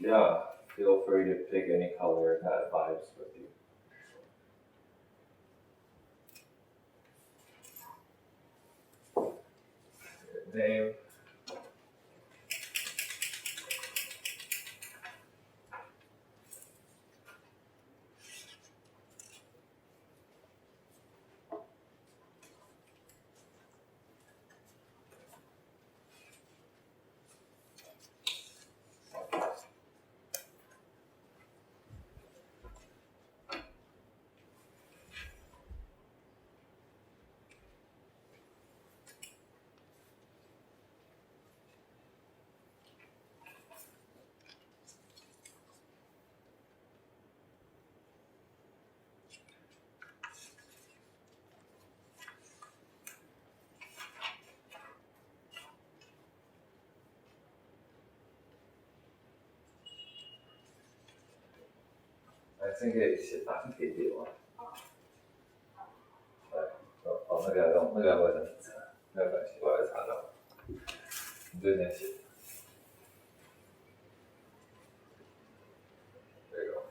Yeah, feel free to pick any color that vibes with you. Name. I think写打字给我。那个我的，没有关系，我来查找。你最先写。这个。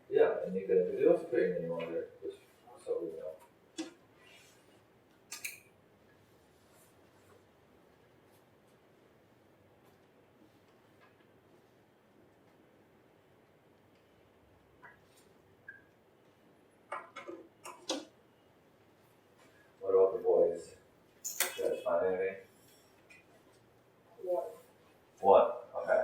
Yeah, and you can video screen anyone there, just so we know. What about the boys? You guys find anything? One. Okay.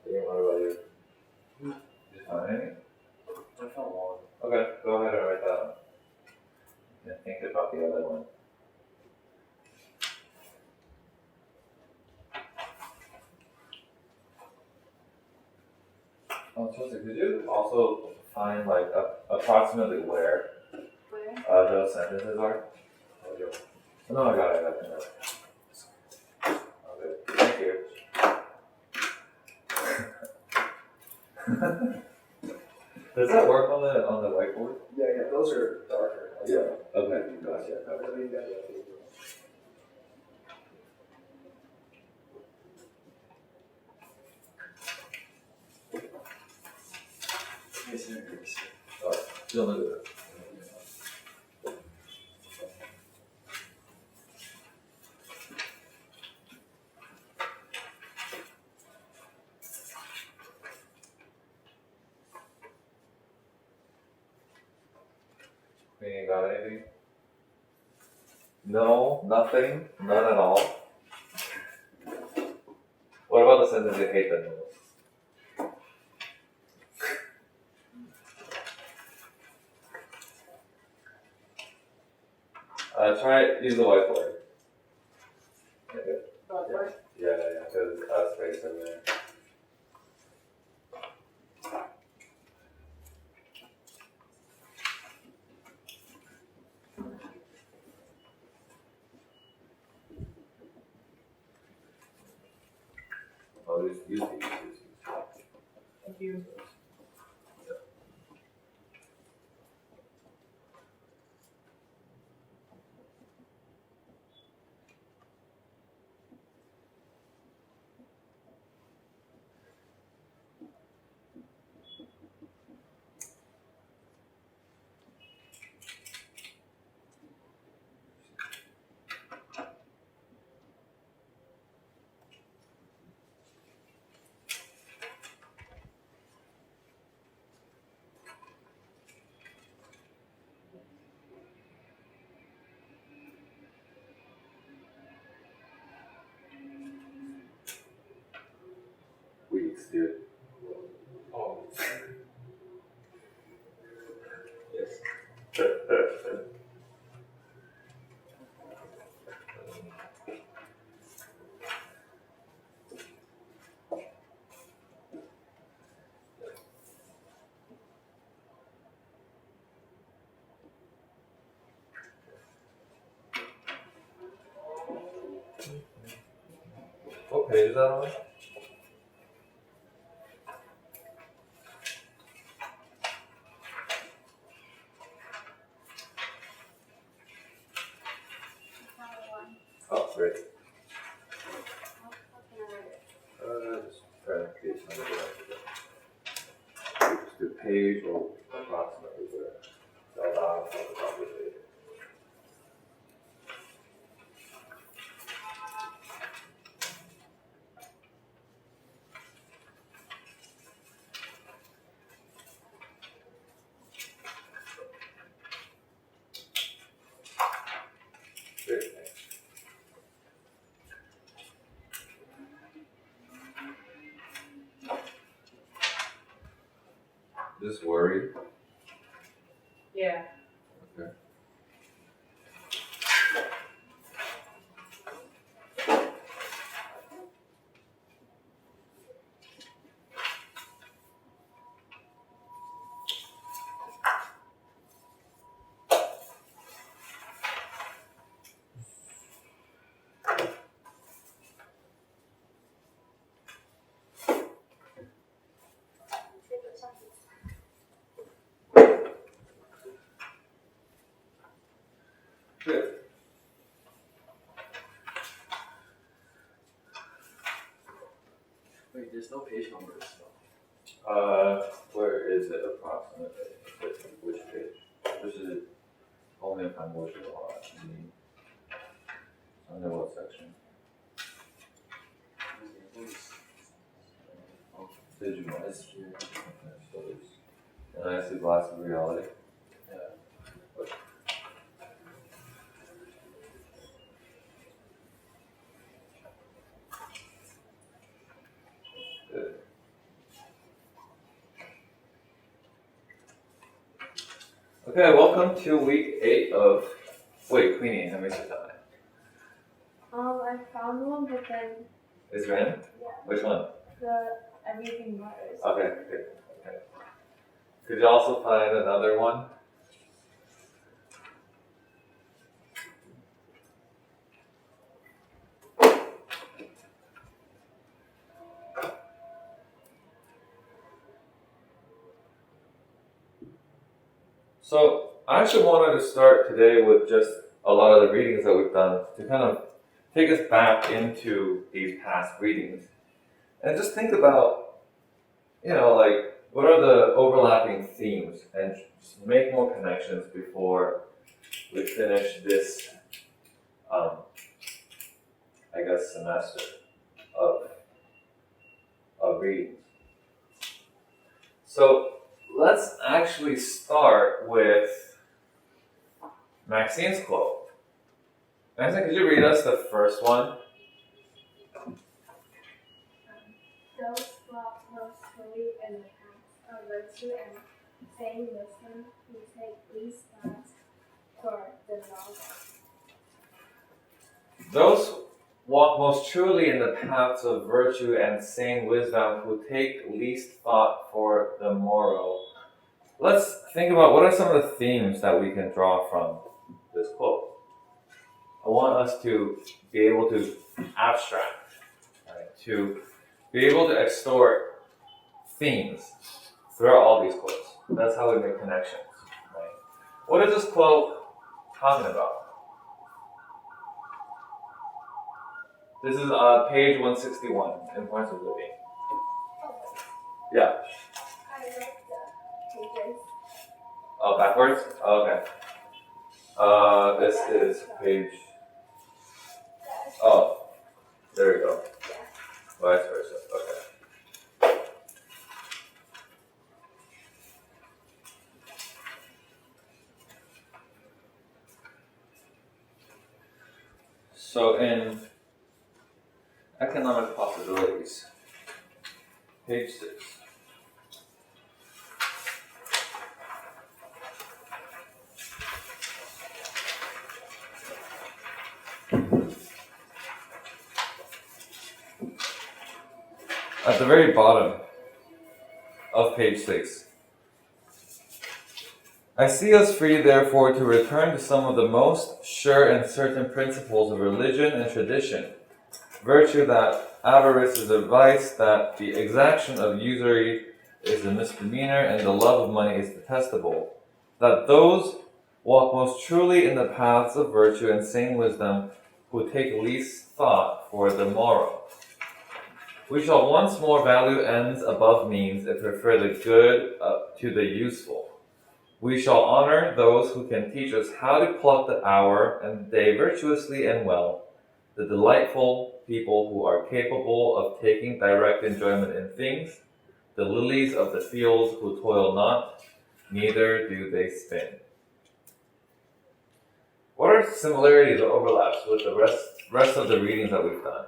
What about you? You find anything? I found one. Okay, go ahead and write that down. And think about the other one. Chelsea, could you also find like approximately where those sentences are? No, I got it. Okay, thank you. Does that work on the whiteboard? Yeah, those are darker. Yeah. Okay. Gotcha. Still no good. You got anything? No, nothing, none at all. What about the sentence you hate the most? Try use the whiteboard. Okay. Yeah, because space in there. Oh, use these. Thank you. Weeks, dude. Oh. Yes. What page is that on? Oh, great. Just try to create something like just do page or approximately where cell dot on the top of the page. Great, thanks. Just worry. Yeah. Okay. Good. Wait, there's no page numbers. Where is it approximately? Which page? This is only if I'm looking a lot. Under what section? Digimon. So it's, and I see glass of reality. Good. Okay, welcome to week 8 of. Wait, Queenie, how many is that? I found one, but then Is it in? yeah, Which one? the everything matters. Okay, good. Okay. Could you also find another one? So I actually wanted to start today with just a lot of the readings that we've done to kind of take us back into these past readings and just think about, like what are the overlapping themes and just make more connections before we finish this, semester of readings. So let's actually start with Maxine's quote. Maxine, could you read us the first one? Those walk most slowly in the paths of virtue and sane wisdom who take least thought for the world. Those walk most truly in the paths of virtue and sane wisdom who take least thought for the morrow. Let's think about what are some of the themes that we can draw from this quote. I want us to be able to abstract, right? To be able to extort themes throughout all these quotes. That's how we make connections, right? What is this quote talking about? This is page 161 in Points of Living. Yeah. I like the pages. Oh, backwards? Oh, okay. This is page. Oh, there we go. Vice versa. Okay. So in Economic Possibilities, page 6. At the very bottom of page 6. I see us free, therefore, to return to some of the most sure and certain principles of religion and tradition. Virtue, that avarice is a vice, that the exaction of usury is a misdemeanor, and the love of money is detestable. That those walk most truly in the paths of virtue and sane wisdom who take least thought for the morrow. We shall once more value ends above means and prefer the good to the useful. We shall honor those who can teach us how to pluck the hour and the day virtuously and well, the delightful people who are capable of taking direct enjoyment in things, the lilies of the fields who toil not, neither do they spin. What are similarities or overlaps with the rest of the readings that we've done?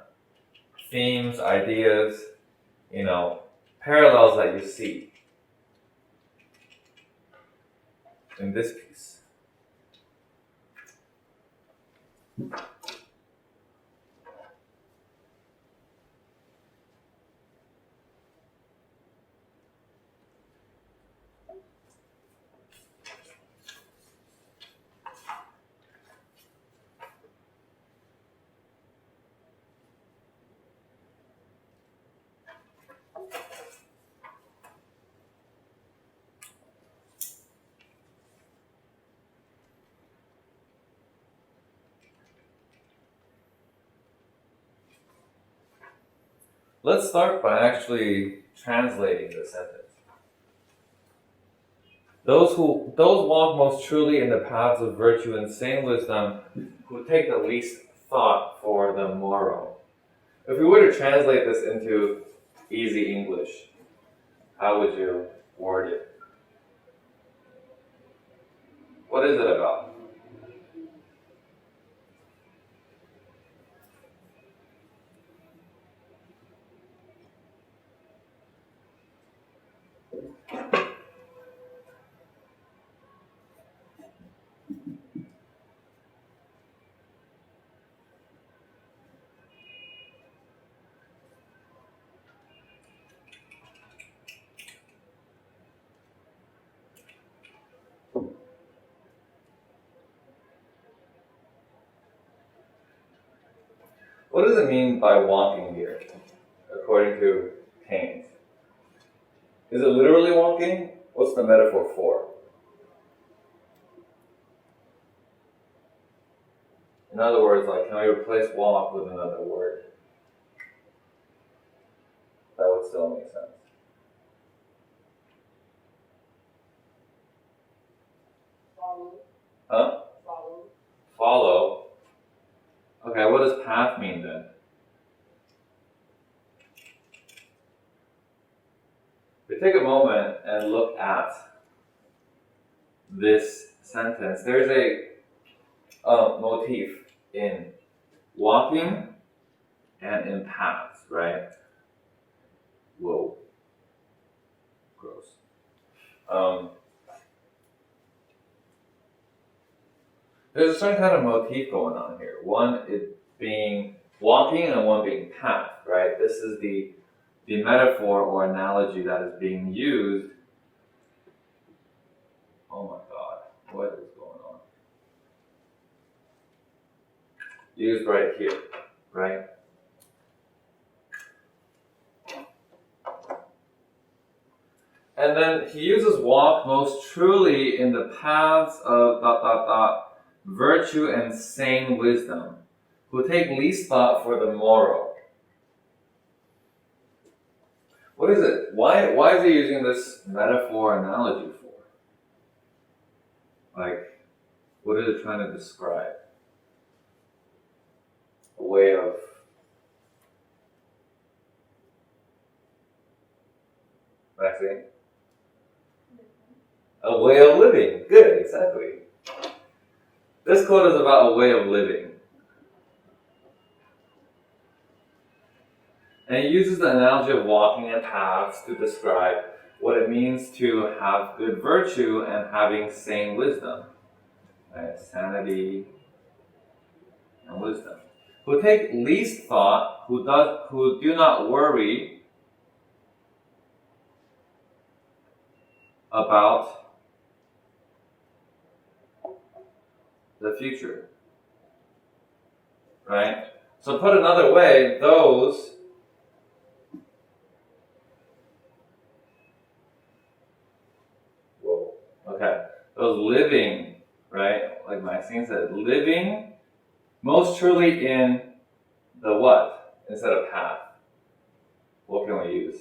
Themes, ideas, parallels that you see in this piece. Let's start by actually translating the sentence. Those walk most truly in the paths of virtue and sane wisdom who take the least thought for the morrow. If we were to translate this into easy English, how would you word it? What is it about? What does it mean by walking here, according to Keynes? Is it literally walking? What's the metaphor for? In other words, can we replace walk with another word? That would still make sense. Follow. Huh? Follow. Follow. Okay, what does path mean then? If we take a moment and look at this sentence, there's a motif in walking and in paths, right? Whoa. Gross. There's a certain kind of motif going on here. One is being walking and one being path, right? This is the metaphor or analogy that is being used. Oh my God, what is going on? Used right here, right? And then he uses walk most truly in the paths of ... virtue and sane wisdom, who take least thought for the morrow. What is it? Why is he using this metaphor analogy for? Like, what is it trying to describe? A way of... Maxine? A way of living. Good, exactly. This quote is about a way of living. And he uses the analogy of walking in paths to describe what it means to have good virtue and having sane wisdom. Right? Sanity and wisdom. Who take least thought, who do not worry about the future. Right? So put another way, those living, right? Like Maxine said, living most truly in the what instead of path. What can we use?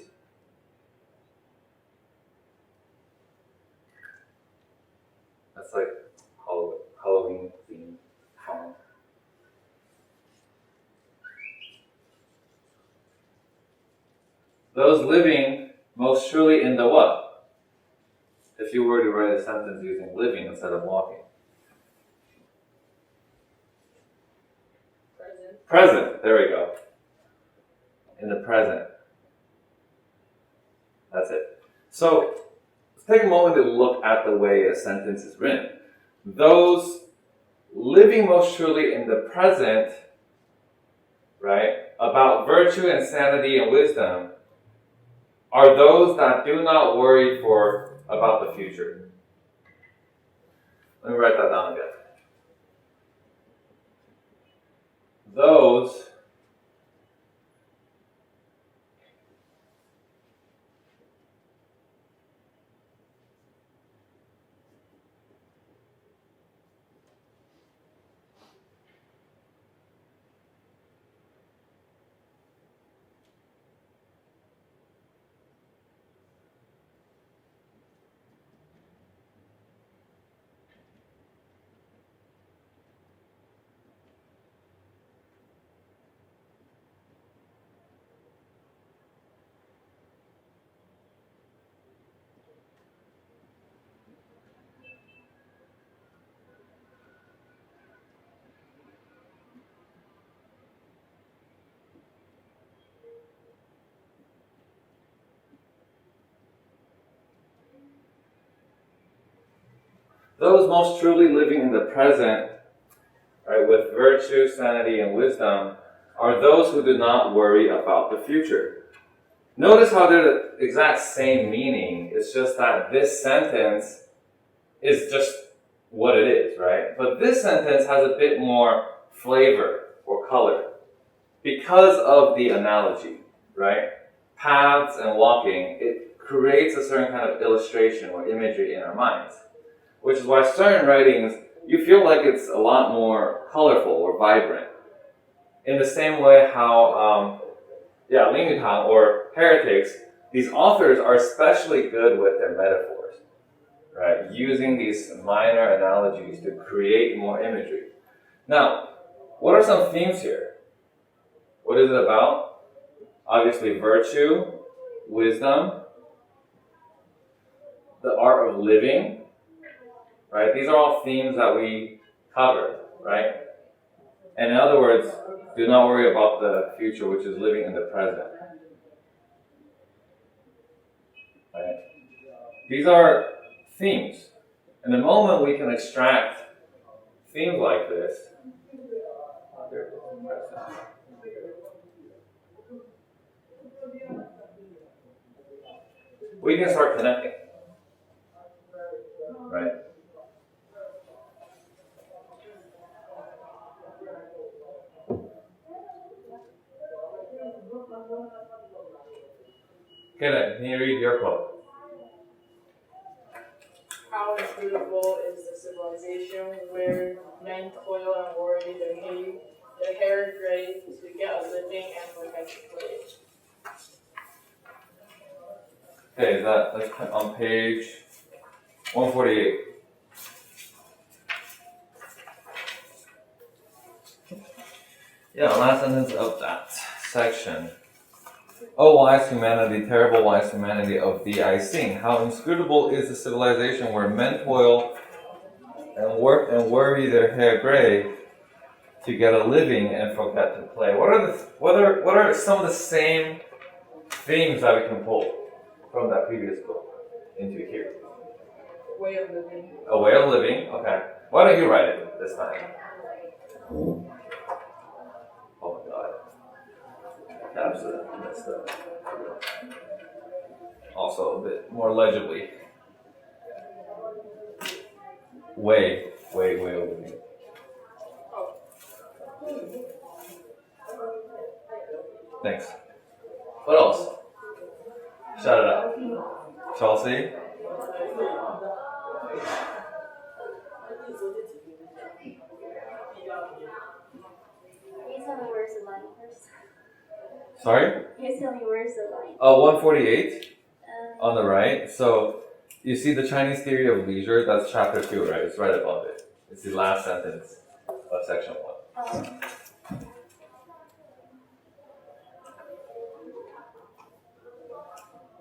That's like Halloween theme song. Those living most truly in the what? If you were to write a sentence using living instead of walking. Present. There we go. In the present. That's it. So, let's take a moment to look at the way a sentence is written. Those living most truly in the present, right, about virtue and sanity and wisdom, are those that do not worry about the future. Let me write that down again. Those most truly living in the present, right, with virtue, sanity, and wisdom, are those who do not worry about the future. Notice how they're the exact same meaning. It's just that this sentence is just what it is, right? But this sentence has a bit more flavor or color because of the analogy, right? Paths and walking, it creates a certain kind of illustration or imagery in our minds. Which is why certain writings, you feel like it's a lot more colorful or vibrant. In the same way how, Lingyutang or heretics, these authors are especially good with their metaphors, right? Using these minor analogies to create more imagery. Now, what are some themes here? What is it about? Obviously, virtue, wisdom, the art of living, right? These are all themes that we cover right? And in other words, do not worry about the future, which is living in the present. Right? These are themes. And the moment we can extract themes like this, we can start connecting. Right? Can you read your quote? How inscrutable is the civilization where men toil and worry their hair gray to get a living and forget to play? Okay, that's on page 148. Yeah, last sentence of that section. Oh, wise humanity, terrible wise humanity of thee I sing. How inscrutable is the civilization where men toil and work and worry their hair gray to get a living and forget to play. What are some of the same themes that we can pull from that previous book into here? Way of living. A way of living, okay. Why don't you write it this time? Oh my god. Tabs are messed up. Also a bit more legibly. Way of living. Thanks. What else? Shout it out. Chelsea? Can you tell me where's the line first? Sorry? Can you tell me where's the line? 148 on the right. So you see the Chinese theory of leisure, that's chapter 2, right? It's right above it. It's the last sentence of section 1. Oh.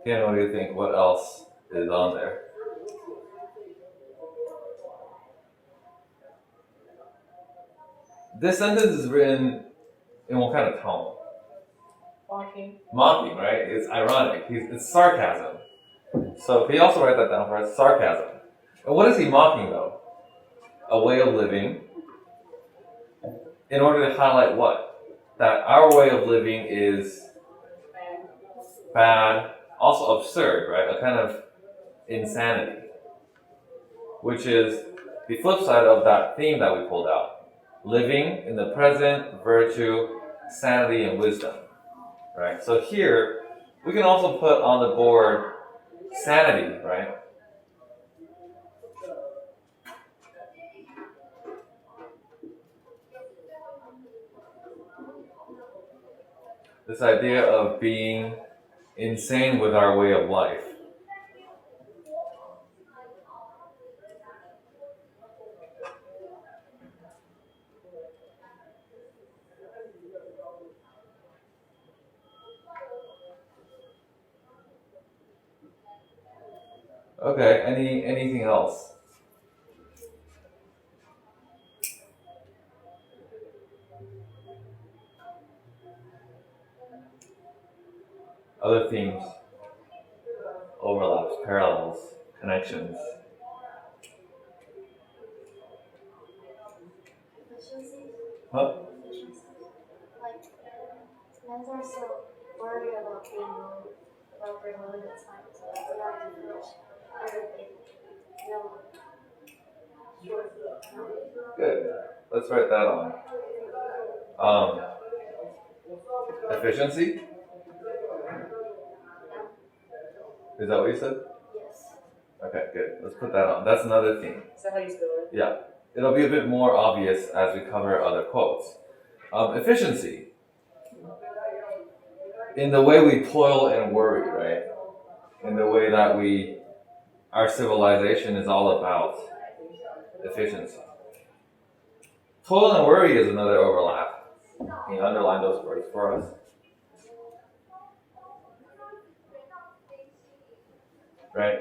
Ken, what do you think? What else is on there? This sentence is written in what kind of tone? Mocking. Mocking, right? It's ironic. It's sarcasm. So can you also write that down for us? Sarcasm. And what is he mocking though? A way of living. In order to highlight what? That our way of living is bad, also absurd, right? A kind of insanity. Which is the flip side of that theme that we pulled out. Living in the present, virtue, sanity, and wisdom. Right? So here, we can also put on the board sanity, right? This idea of being insane with our way of life. Okay, anything else? Other themes, overlaps, parallels, connections. Efficiency? Huh? Efficiency. Like, men are so worried about being about their limited time, so they have to finish everything. No. Good. Let's write that on. Efficiency? Is that what you said? Yes. Okay, good. Let's put that on. That's another theme. Is that how you spell it? Yeah. It'll be a bit more obvious as we cover other quotes. Efficiency. In the way we toil and worry, right? In the way that our civilization is all about efficiency. Toil and worry is another overlap. Can you underline those words for us? Right?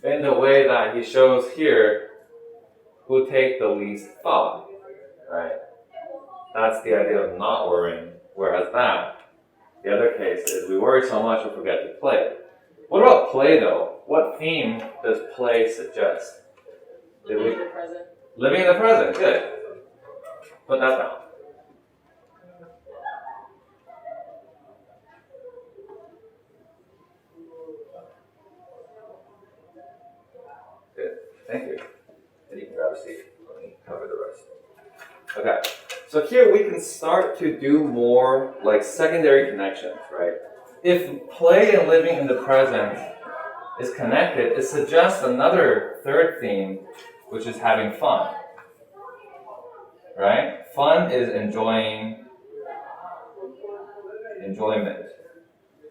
In the way that he shows here, who take the least thought. right? That's the idea of not worrying. Whereas the other case is we worry so much we forget to play. What about play though? What theme does play suggest? Living in the present. Living in the present, good. Put that down. Good, thank you. And you can grab a seat. Let me cover the rest. Okay, so here we can start to do more like secondary connections, right? If play and living in the present is connected, it suggests another third theme, which is having fun, right? Fun is enjoyment.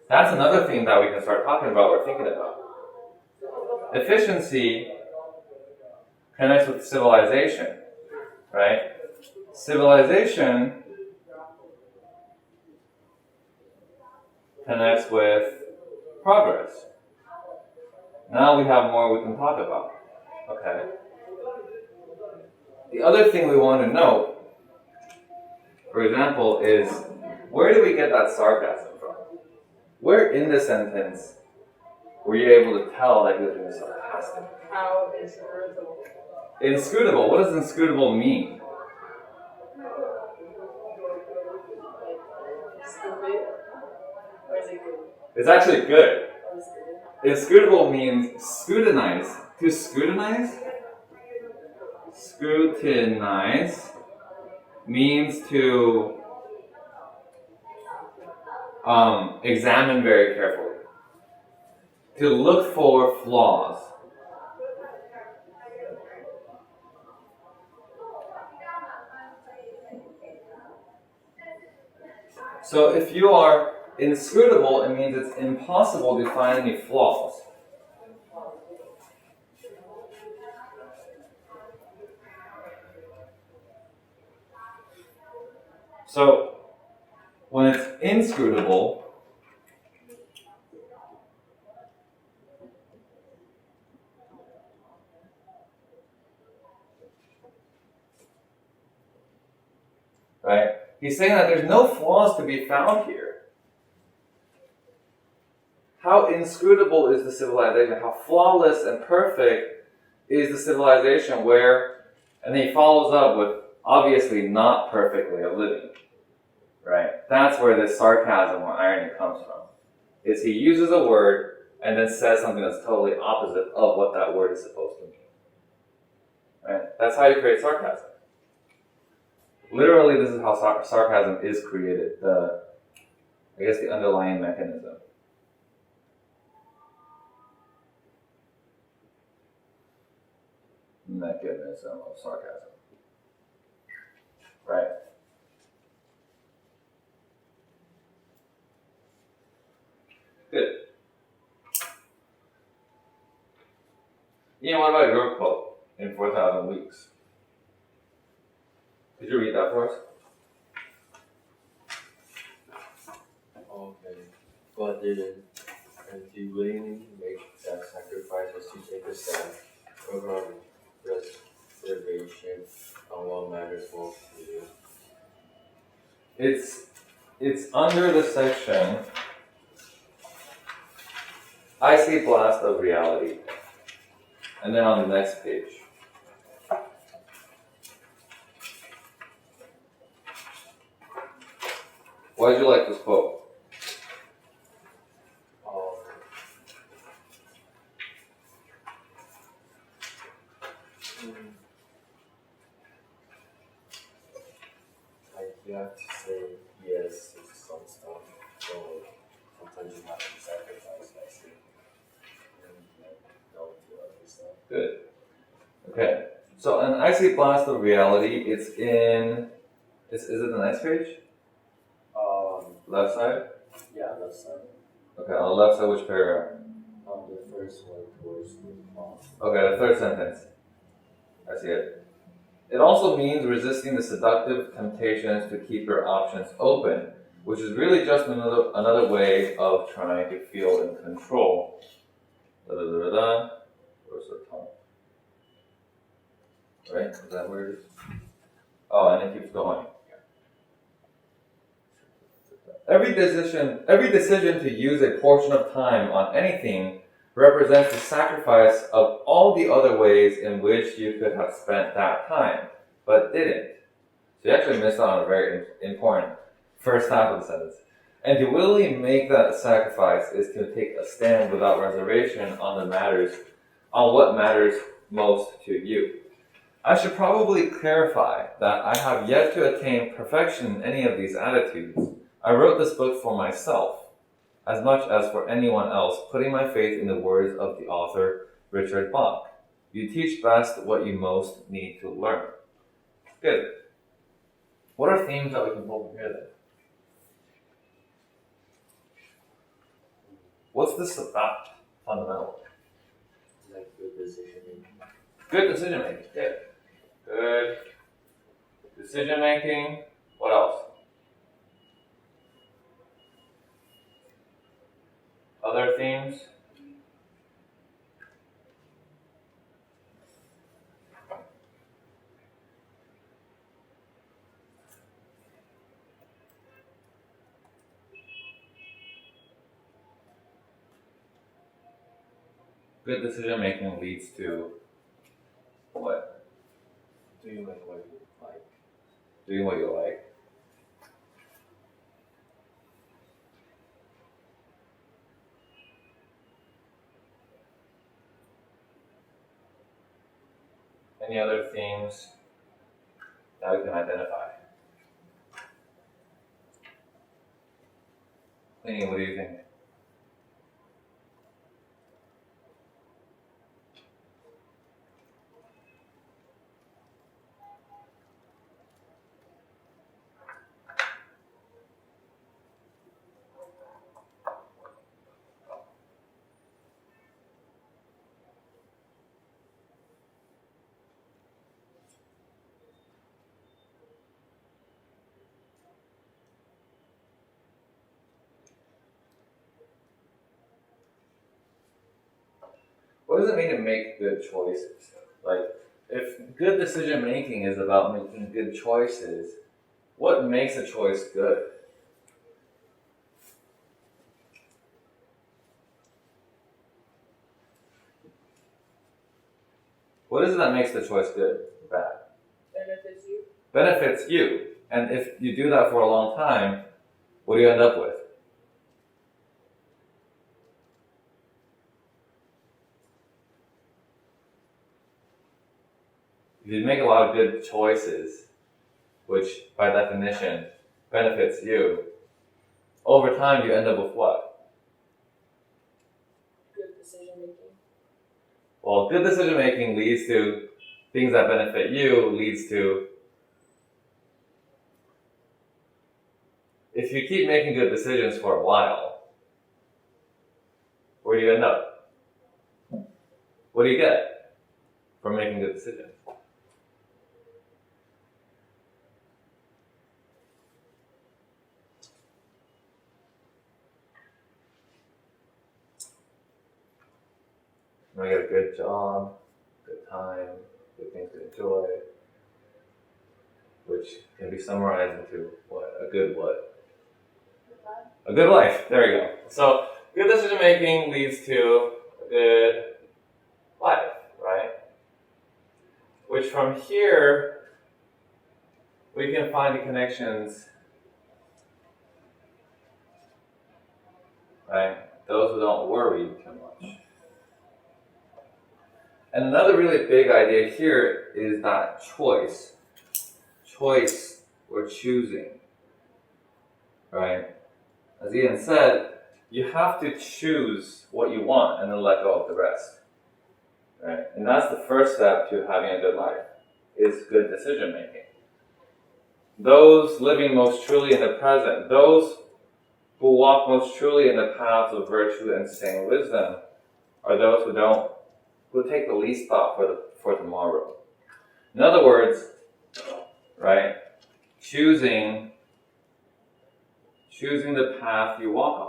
That's another theme that we can start talking about or thinking about. Efficiency connects with civilization, right? Civilization connects with progress. Now we have more we can talk about. Okay. The other thing we want to know, for example, is where do we get that sarcasm from? Where in the sentence were you able to tell that he was being sarcastic? How inscrutable. Inscrutable. What does inscrutable mean? Stupid. Or is it good? It's actually good. Or is it good? Inscrutable means scrutinize. To scrutinize? Scrutinize means to examine very carefully. To look for flaws. So if you are inscrutable, it means it's impossible to find any flaws. So when it's inscrutable, right? He's saying that there's no flaws to be found here. How inscrutable is the civilization? How flawless and perfect is the civilization where, and then he follows up with obviously not perfect way of living, right? That's where this sarcasm or irony comes from. Is he uses a word and then says something that's totally opposite of what that word is supposed to mean, right? That's how you create sarcasm. Literally, this is how sarcasm is created. The underlying mechanism. Mechanism of sarcasm. Right. Good. Ian, what about your quote in 4,000 Weeks? Could you read that for us? Okay. God didn't willingly make that sacrifices to take a stand over reservation on what matters most to you. It's under the section Icy Blast of Reality. And then on the next page. Why did you like this quote? You have to say yes to some stuff, so sometimes you have to sacrifice that shit and no to other stuff. Good. Okay. So an Icy Blast of Reality, it's in, is it the next page? Left side? Yeah, that's Okay, on the left side, which paragraph? the first one towards the bottom. Okay, the third sentence. I see it. It also means resisting the seductive temptations to keep your options open, which is really just another way of trying to feel in control. Where's the tone? Right? Is that where it is? Oh, and it keeps going. Every decision to use a portion of time on anything represents the sacrifice of all the other ways in which you could have spent that time, but didn't. So you actually missed out on a very important first half of the sentence. And to willingly make that sacrifice is to take a stand without reservation on what matters most to you. I should probably clarify that I have yet to attain perfection in any of these attitudes. I wrote this book for myself, as much as for anyone else, putting my faith in the words of the author, Richard Bach. You teach best what you most need to learn. Good. What are themes that we can pull from here then? What's this about, fundamentally? Like good decision making. Good decision making. Yeah. Good decision making. What else? Other themes? Good decision making leads to what? Doing like what you like. Doing what you like. Any other themes that we can identify? Queenie, what do you think? What does it mean to make good choices? Like, if good decision making is about making good choices, what makes a choice good? What is it that makes the choice good or bad? Benefits you. Benefits you. And if you do that for a long time, what do you end up with? If you make a lot of good choices, which by definition benefits you, over time you end up with what? Good decision making. Well, good decision making leads to things that benefit you, leads to, if you keep making good decisions for a while, where do you end up? What do you get from making good decisions? You get a good job, good time, good things to enjoy, which can be summarized into what? A good what? A good life. There you go. So good decision making leads to a good life, right? Which from here we can find the connections, right? Those who don't worry too much. And another really big idea here is that choice or choosing, right? As Ian said, you have to choose what you want and then let go of the rest, right? And that's the first step to having a good life, is good decision making. Those living most truly in the present, those who walk most truly in the paths of virtue and sane wisdom, are those who take the least thought for tomorrow. In other words, right, choosing the path you walk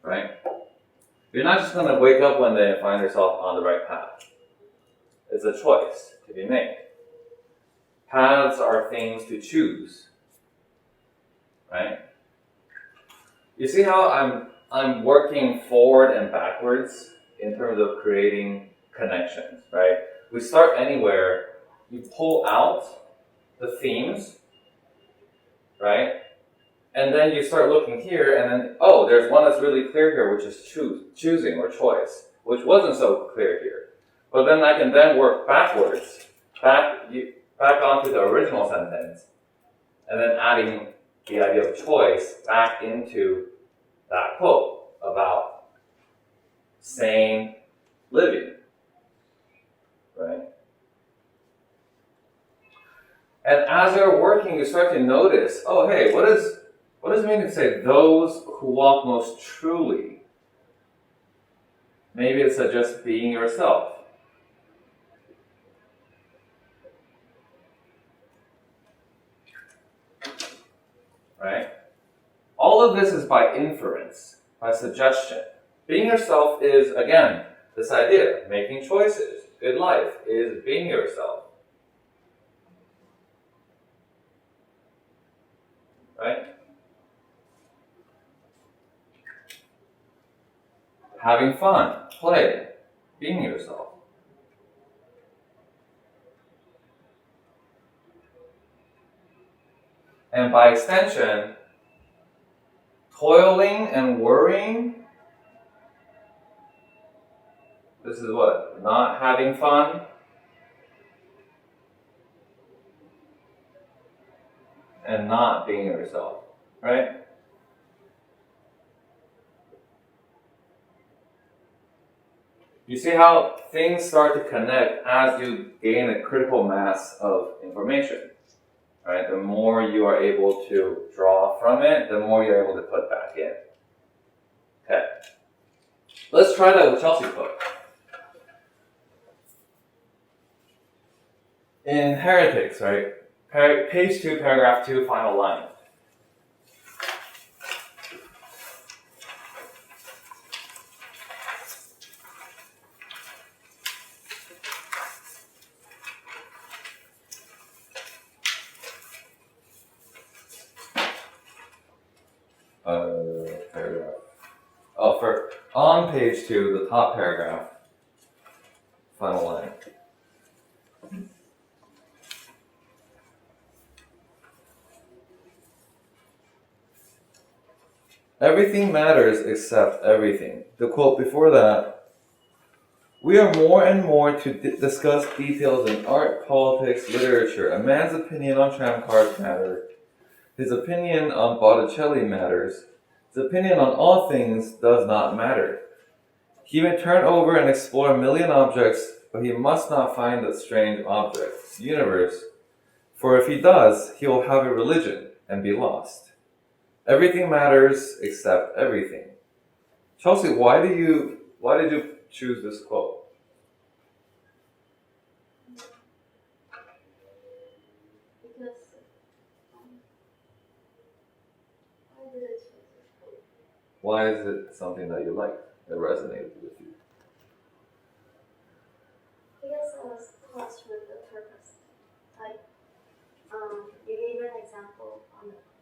on. Right? You're not just going to wake up one day and find yourself on the right path. It's a choice to be made. Paths are things to choose, right? You see how I'm working forward and backwards in terms of creating connections, right? We start anywhere, you pull out the themes, right? And then you start looking here, and then, oh, there's one that's really clear here, which is choosing or choice, which wasn't so clear here. But then I can then work backwards, back onto the original sentence, and then adding the idea of choice back into that quote about sane living, right? And as you're working, you start to notice, oh, hey, what does it mean to say those who walk most truly? Maybe it's just being yourself. Right? All of this is by inference, by suggestion. Being yourself is, again, this idea, making choices. Good life is being yourself. Right? Having fun, play, being yourself. And by extension, toiling and worrying, this is what? Not having fun. And not being yourself, right? You see how things start to connect as you gain a critical mass of information, right? The more you are able to draw from it, the more you're able to put back in. Okay. Let's try that with Chelsea quote. In Heretics, right? Page 2, paragraph 2, final line. Paragraph. On page 2, the top paragraph, final line. Everything matters except everything. The quote before that, we are more and more to discuss details in art, politics, literature. A man's opinion on tram cards matter. His opinion on Botticelli matters. His opinion on all things does not matter. He may turn over and explore a million objects, but he must not find that strange object, universe. For if he does, he will have a religion and be lost. Everything matters except everything. Chelsea, why did you choose this quote? Because I did it choose this quote. Why is it something that you liked, that resonated with you? Because I was touched with the purpose. Like, you gave an example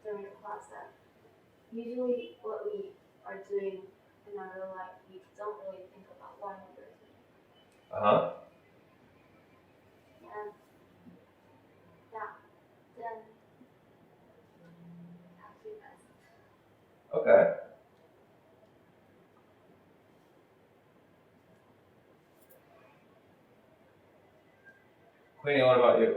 during the class that usually what we are doing in our real life, we don't really think about why we're doing it. Uh-huh. And yeah, then actually that's Okay. Queenie, what about you?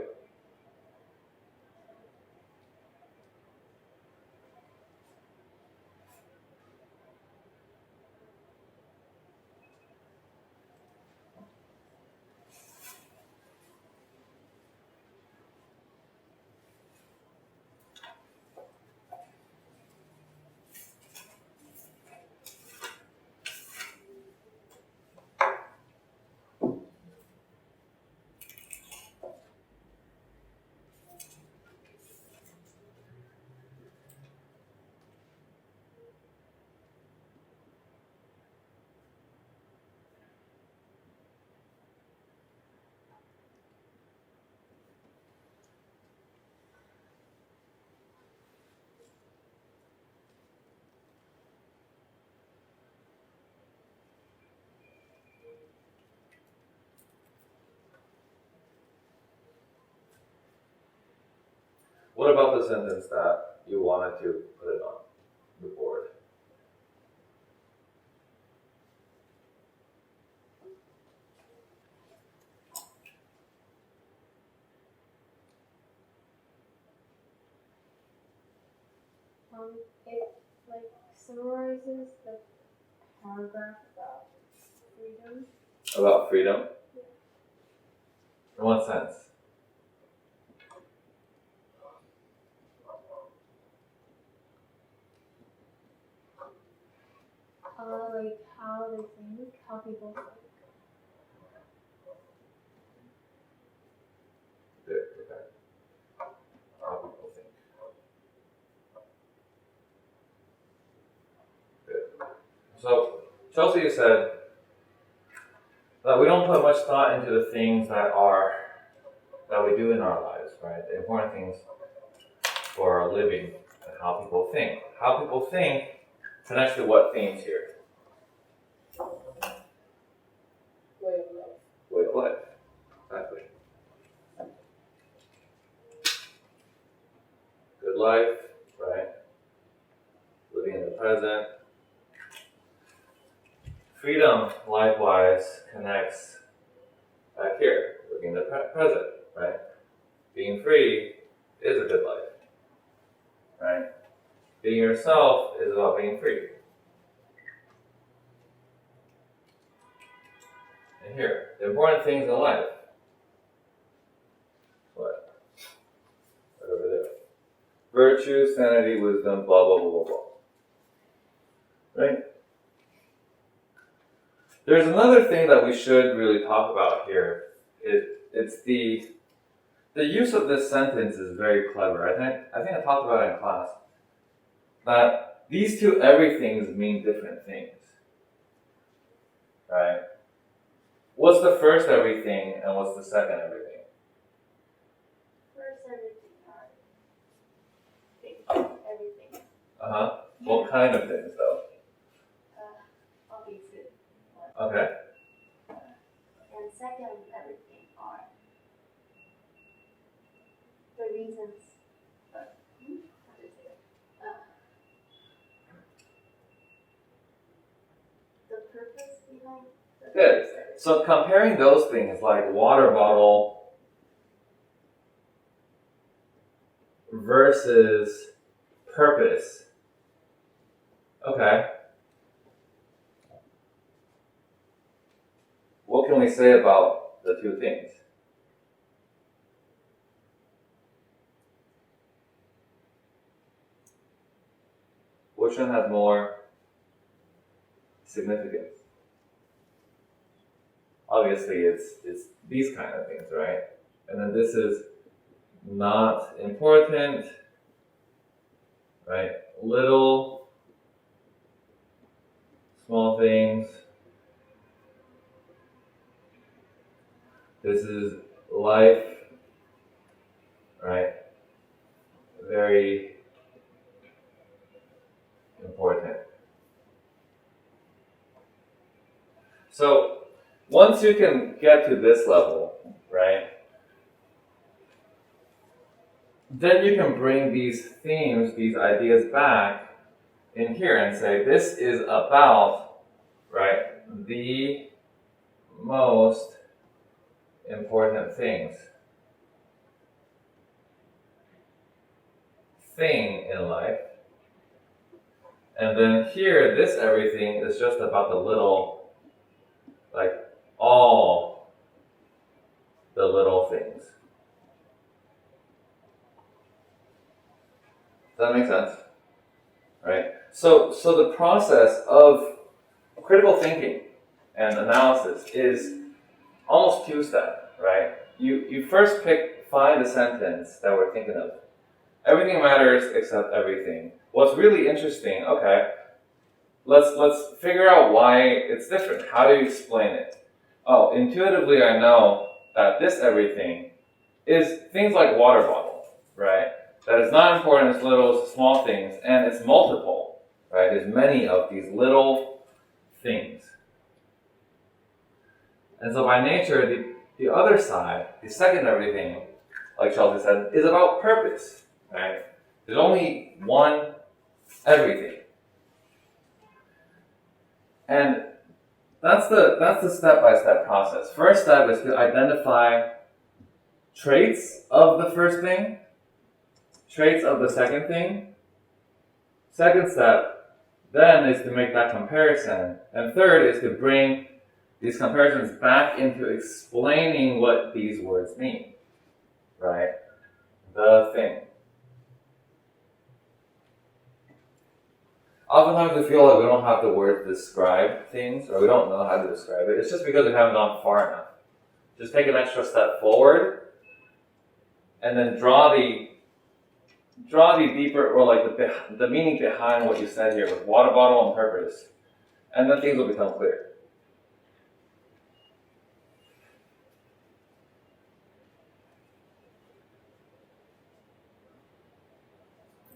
What about the sentence that you wanted to put it on the board? It like summarizes the paragraph about freedom. About freedom? In what sense? Like how they think, how people think. Good, okay. How people think. Good. So, Chelsea said that we don't put much thought into the things that we do in our lives, right? The important things for our living and how people think. How people think connects to what themes here? Way of life. Way of life. Exactly. Good life, right? Living in the present. Freedom, likewise, connects back here, living in the present, right? Being free is a good life, right? Being yourself is about being free. And here, the important things in life. What? Right over there. Virtue, sanity, wisdom, blah, blah, blah, blah, blah. Right? There's another thing that we should really talk about here. It's the use of this sentence is very clever. I think I talked about it in class. That these two everythings mean different things. Right? What's the first everything and what's the second everything? First everything are things, everything. Uh-huh. What kind of things though? Obviously. Okay. And second everything are the reasons. How to say it? The purpose behind the Good. So comparing those things like water bottle versus purpose. Okay. What can we say about the two things? Which one has more significance? Obviously, it's these kind of things, right? And then this is not important, right? Little, small things. This is life, right? Very important. So, once you can get to this level, right, then you can bring these themes, these ideas back in here and say, this is about, right, the most important things. Thing in life. And then here, this everything is just about the little, like all the little things. Does that make sense? Right? So the process of critical thinking and analysis is almost two-step, right? You first find a sentence that we're thinking of. Everything matters except everything. What's really interesting, okay, let's figure out why it's different. How do you explain it? Oh, intuitively I know that this everything is things like water bottle, right? That is not important, it's little, it's small things, and it's multiple, right? There's many of these little things. And so by nature, the other side, the second everything, like Chelsea said, is about purpose. right? There's only one everything. And that's the step-by-step process. First step is to identify traits of the first thing, traits of the second thing. Second step then is to make that comparison. And third is to bring these comparisons back into explaining what these words mean, right? The thing. Oftentimes we feel like we don't have the word describe things, or we don't know how to describe it. It's just because we haven't gone far enough. Just take an extra step forward, and then draw the deeper, or like the meaning behind what you said here with water bottle on purpose, and then things will become clear.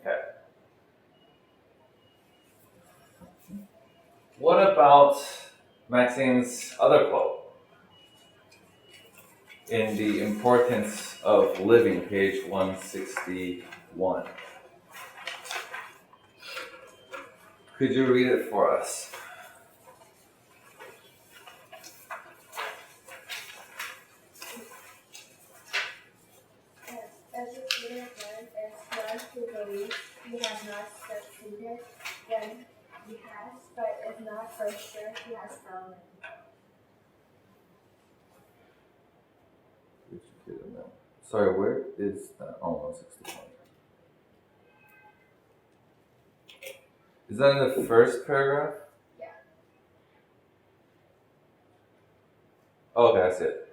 Okay. What about Maxine's other quote? In The Importance of Living, page 161. Could you read it for us? Educated man is one who believes he has not succeeded when he has, but is not for sure he has fallen. Sorry, where is that? Oh, 161. Is that in the first paragraph? Yeah. Oh, okay, I see it.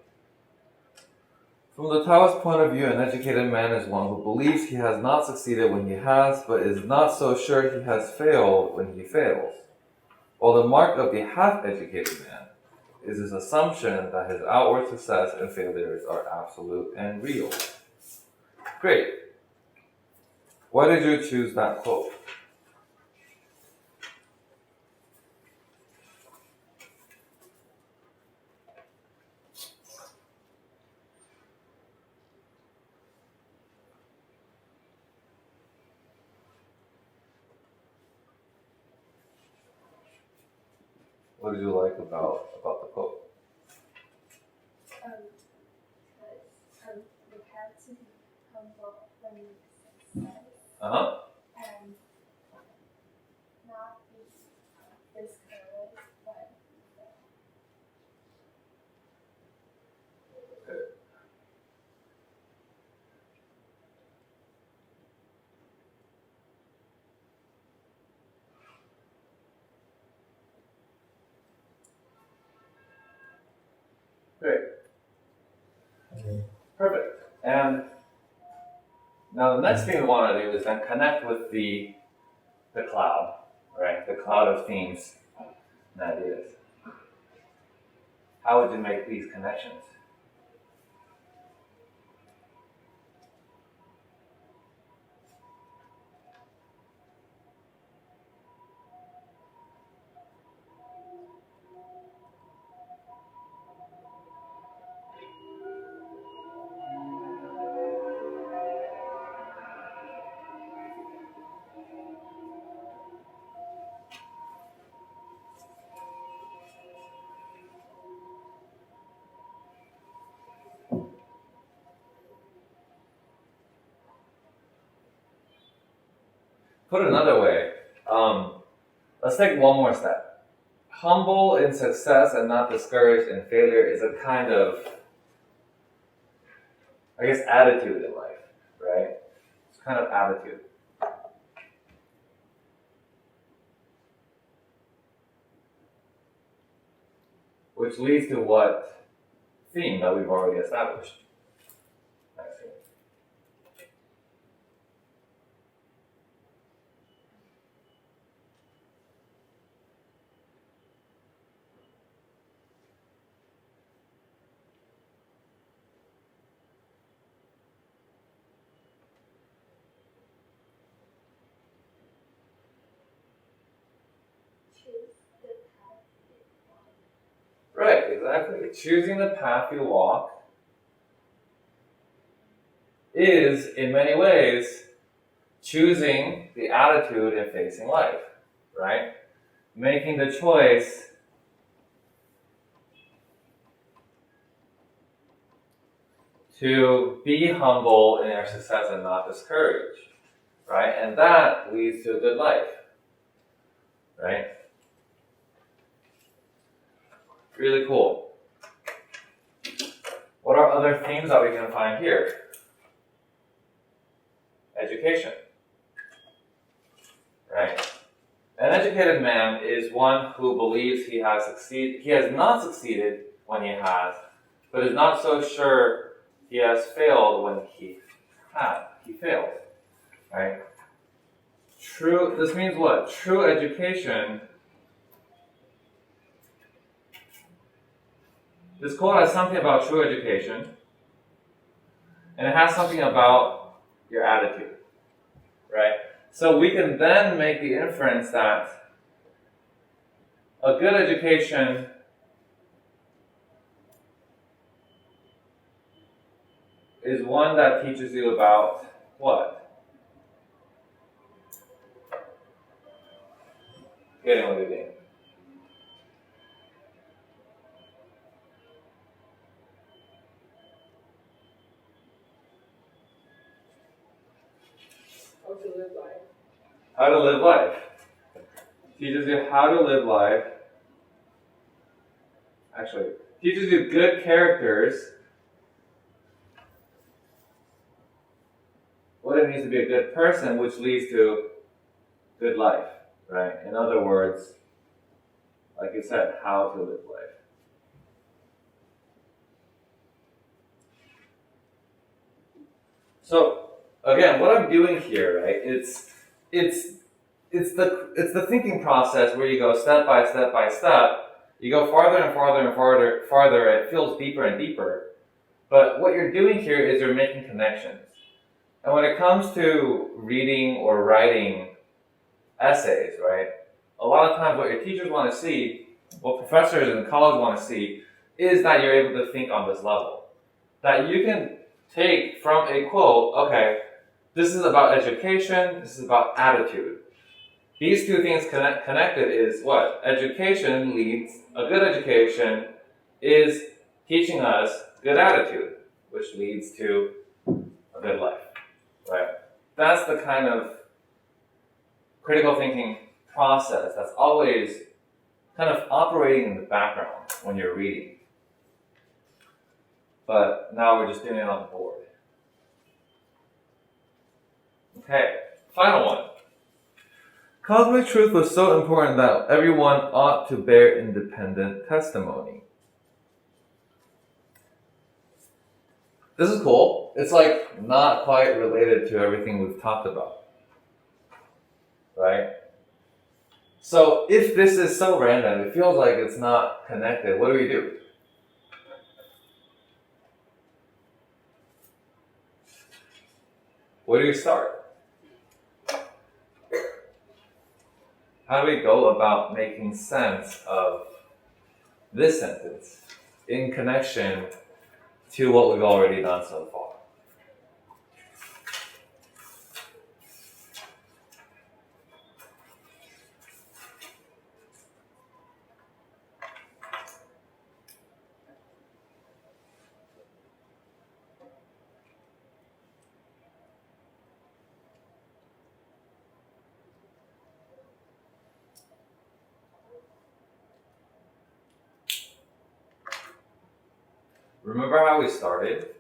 From the Taoist point of view, an educated man is one who believes he has not succeeded when he has, but is not so sure he has failed when he fails. While the mark of the half-educated man is his assumption that his outward success and failures are absolute and real. Great. Why did you choose that quote? What did you like about the quote? We have to be humble when we success Uh-huh. and not be discouraged when we fail. Great. Perfect. And now the next thing we want to do is then connect with the cloud, right? The cloud of themes and ideas. How would you make these connections? Put it another way, let's take one more step. Humble in success and not discouraged in failure is a kind of, I guess, attitude in life, right? It's kind of attitude. Which leads to what theme that we've already established. Maxine. Choose the path you want. Right, exactly. Choosing the path you walk is, in many ways, choosing the attitude in facing life, right? Making the choice to be humble in our success and not discouraged, right? And that leads to a good life, right? Really cool. What are other themes that we can find here? Education, right? An educated man is one who believes he has not succeeded when he has, but is not so sure he has failed when he failed, right? This means what? True education. This quote has something about true education, and it has something about your attitude, right? So we can then make the inference that a good education is one that teaches you about what? Getting what you think. How to live life. How to live life. Teaches you how to live life. Actually, teaches you good characters. What it means to be a good person, which leads to good life, right? In other words, like you said, how to live life. So again, what I'm doing here, right? It's the thinking process where you go step by step by step. You go farther and farther and farther. It feels deeper and deeper. But what you're doing here is you're making connections. And when it comes to reading or writing essays, right? A lot of times what your teachers want to see, what professors in college want to see, is that you're able to think on this level. That you can take from a quote, okay, this is about education, this is about attitude. These two things connected is what? Education leads, a good education is teaching us good attitude, which leads to a good life, right? That's the kind of critical thinking process that's always kind of operating in the background when you're reading. But now we're just doing it on the board. Okay, final one. Cosmic truth was so important that everyone ought to bear independent testimony. This is cool. It's like not quite related to everything we've talked about. Right? So if this is so random, it feels like it's not connected, what do we do? Where do you start? How do we go about making sense of this sentence in connection to what we've already done so far? Remember how we started?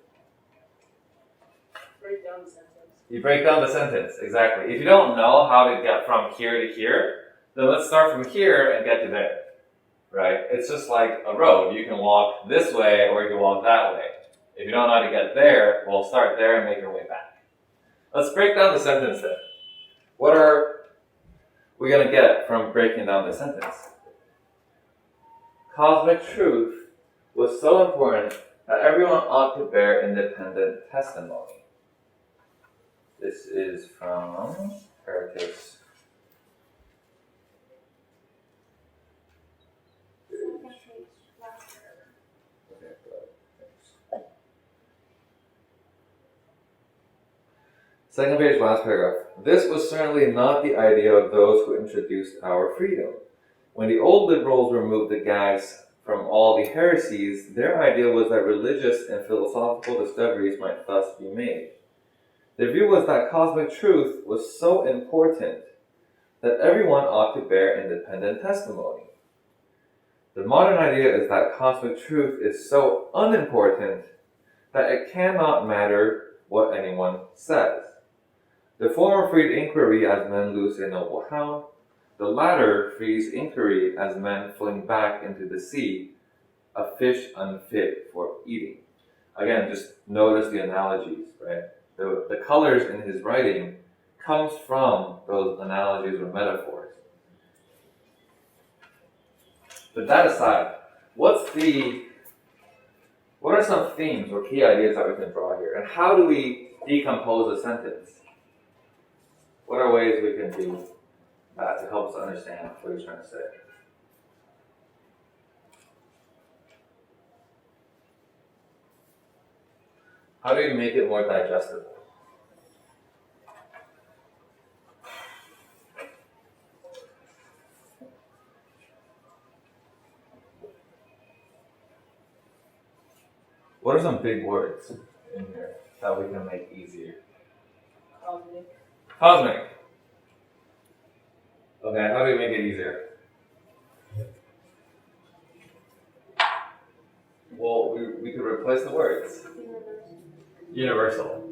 Break down the sentence. You break down the sentence, exactly. If you don't know how to get from here to here, then let's start from here and get to there, right? It's just like a road. You can walk this way or you can walk that way. If you don't know how to get there, we'll start there and make our way back. Let's break down the sentence then. What are we going to get from breaking down the sentence? Cosmic truth was so important that everyone ought to bear independent testimony. This is from Heretics. Second page, last paragraph. This was certainly not the idea of those who introduced our freedom. When the old liberals removed the gags from all the heresies, their idea was that religious and philosophical discoveries might thus be made. Their view was that cosmic truth was so important that everyone ought to bear independent testimony. The modern idea is that cosmic truth is so unimportant that it cannot matter what anyone says. The former freed inquiry as men loose a noble hound. The latter frees inquiry as men fling back into the sea a fish unfit for eating. Again, just notice the analogies, right? The colors in his writing comes from those analogies or metaphors. But that aside, what are some themes or key ideas that we can draw here? And how do we decompose a sentence? What are ways we can do that to help us understand what he's trying to say? How do we make it more digestible? What are some big words in here that we can make easier? Cosmic. Okay, how do we make it easier? Well, we could replace the words. Universal.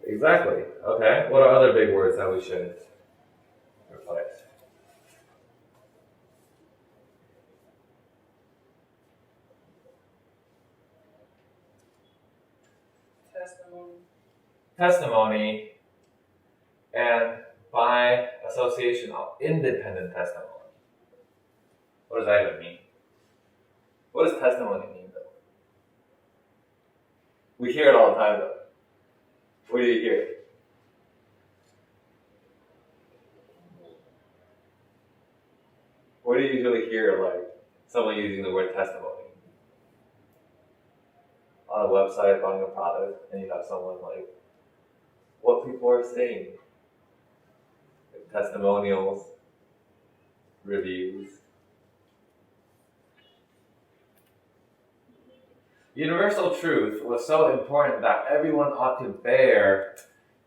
Exactly. Okay, what are other big words that we should replace? Testimony, and by association of independent testimony. What does that even mean? What does testimony mean, though? We hear it all the time, though. What do you hear? What do you usually hear, like, someone using the word testimony? On a website buying a product, and you have someone like, what people are saying. Like testimonials, reviews. Universal truth was so important that everyone ought to bear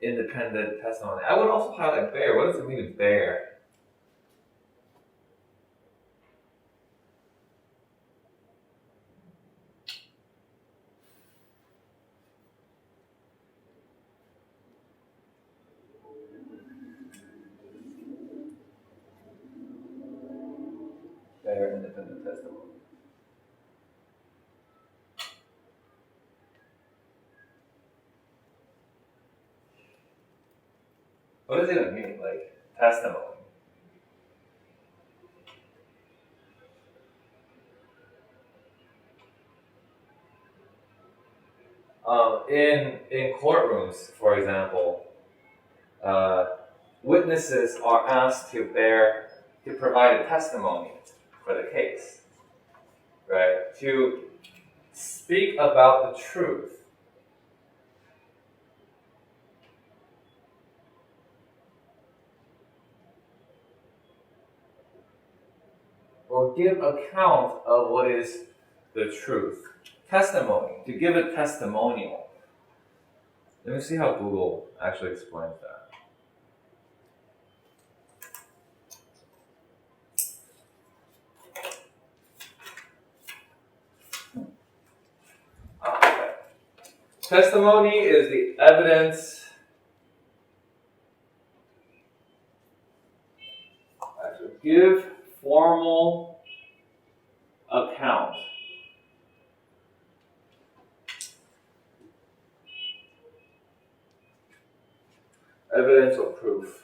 independent testimony. I would also highlight bear. What does it mean to bear? Bear independent testimony. What does it even mean, like, testimony? In courtrooms, for example, witnesses are asked to provide a testimony for the case, right? To speak about the truth. Or give account of what is the truth. Testimony, to give a testimonial. Let me see how Google actually explains that. Okay. Testimony is the evidence. Actually, give formal account. Evidence or proof.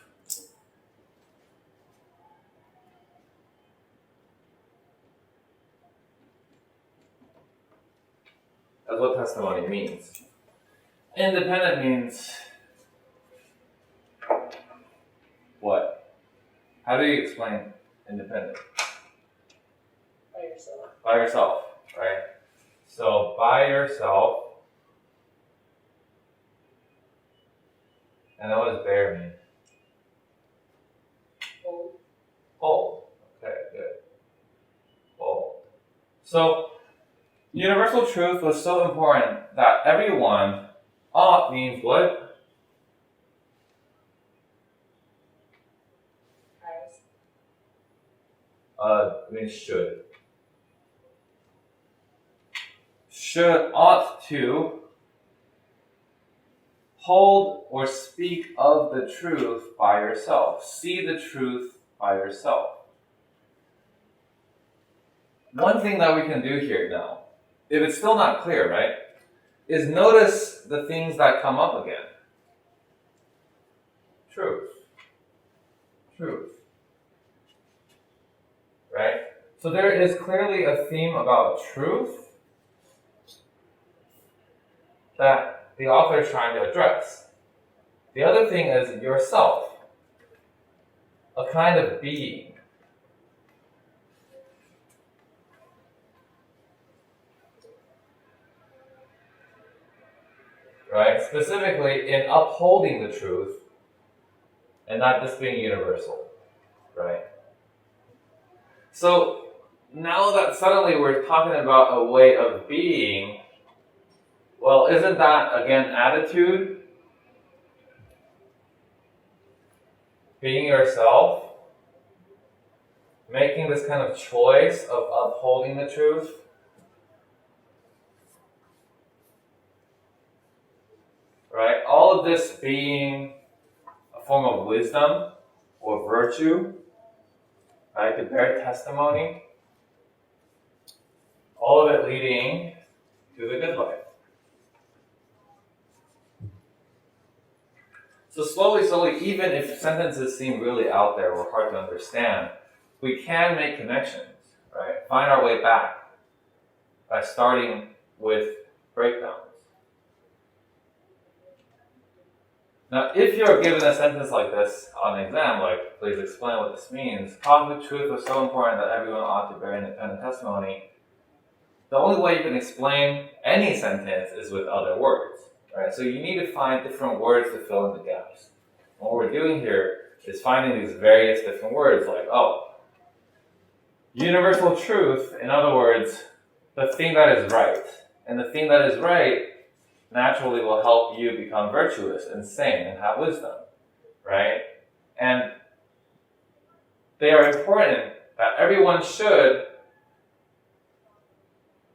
That's what testimony means. Independent means what? How do you explain independent? By yourself. By yourself, right? So by yourself And then what does bear mean? Hold. Okay, good. Hold. So, universal truth was so important that everyone ought means what? Means should. Should, ought to hold or speak of the truth by yourself. See the truth by yourself. One thing that we can do here now, if it's still not clear, right, is notice the things that come up again. Truth. Truth. Right? So there is clearly a theme about truth that the author is trying to address. The other thing is yourself, a kind of being. Right? Specifically in upholding the truth and not just being universal. Right? So now that suddenly we're talking about a way of being, well, isn't that again attitude? Being yourself? Making this kind of choice of upholding the truth? Right? All of this being a form of wisdom or virtue, right? To bear testimony. All of it leading to the good life. So slowly, even if sentences seem really out there or hard to understand, we can make connections, right? Find our way back by starting with breakdowns. Now, if you're given a sentence like this on an exam, like, please explain what this means, cosmic truth was so important that everyone ought to bear independent testimony, the only way you can explain any sentence is with other words, right? So you need to find different words to fill in the gaps. What we're doing here is finding these various different words, like, universal truth, in other words, the thing that is right. And the thing that is right naturally will help you become virtuous and sane and have wisdom, right? And they are important that everyone should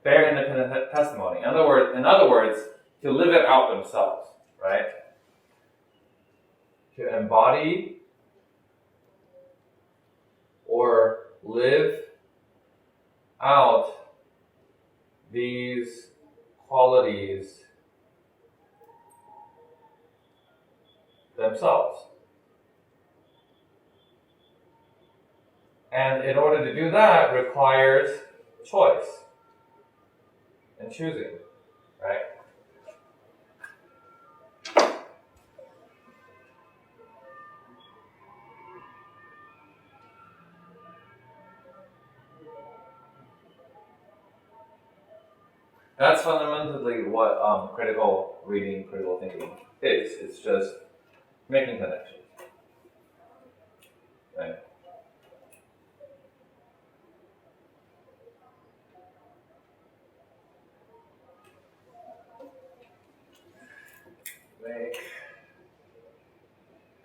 bear independent testimony. In other words, to live it out themselves, right? To embody or live out these qualities themselves. And in order to do that requires choice and choosing, right? That's fundamentally what critical reading, critical thinking is. It's just making connections, right? Make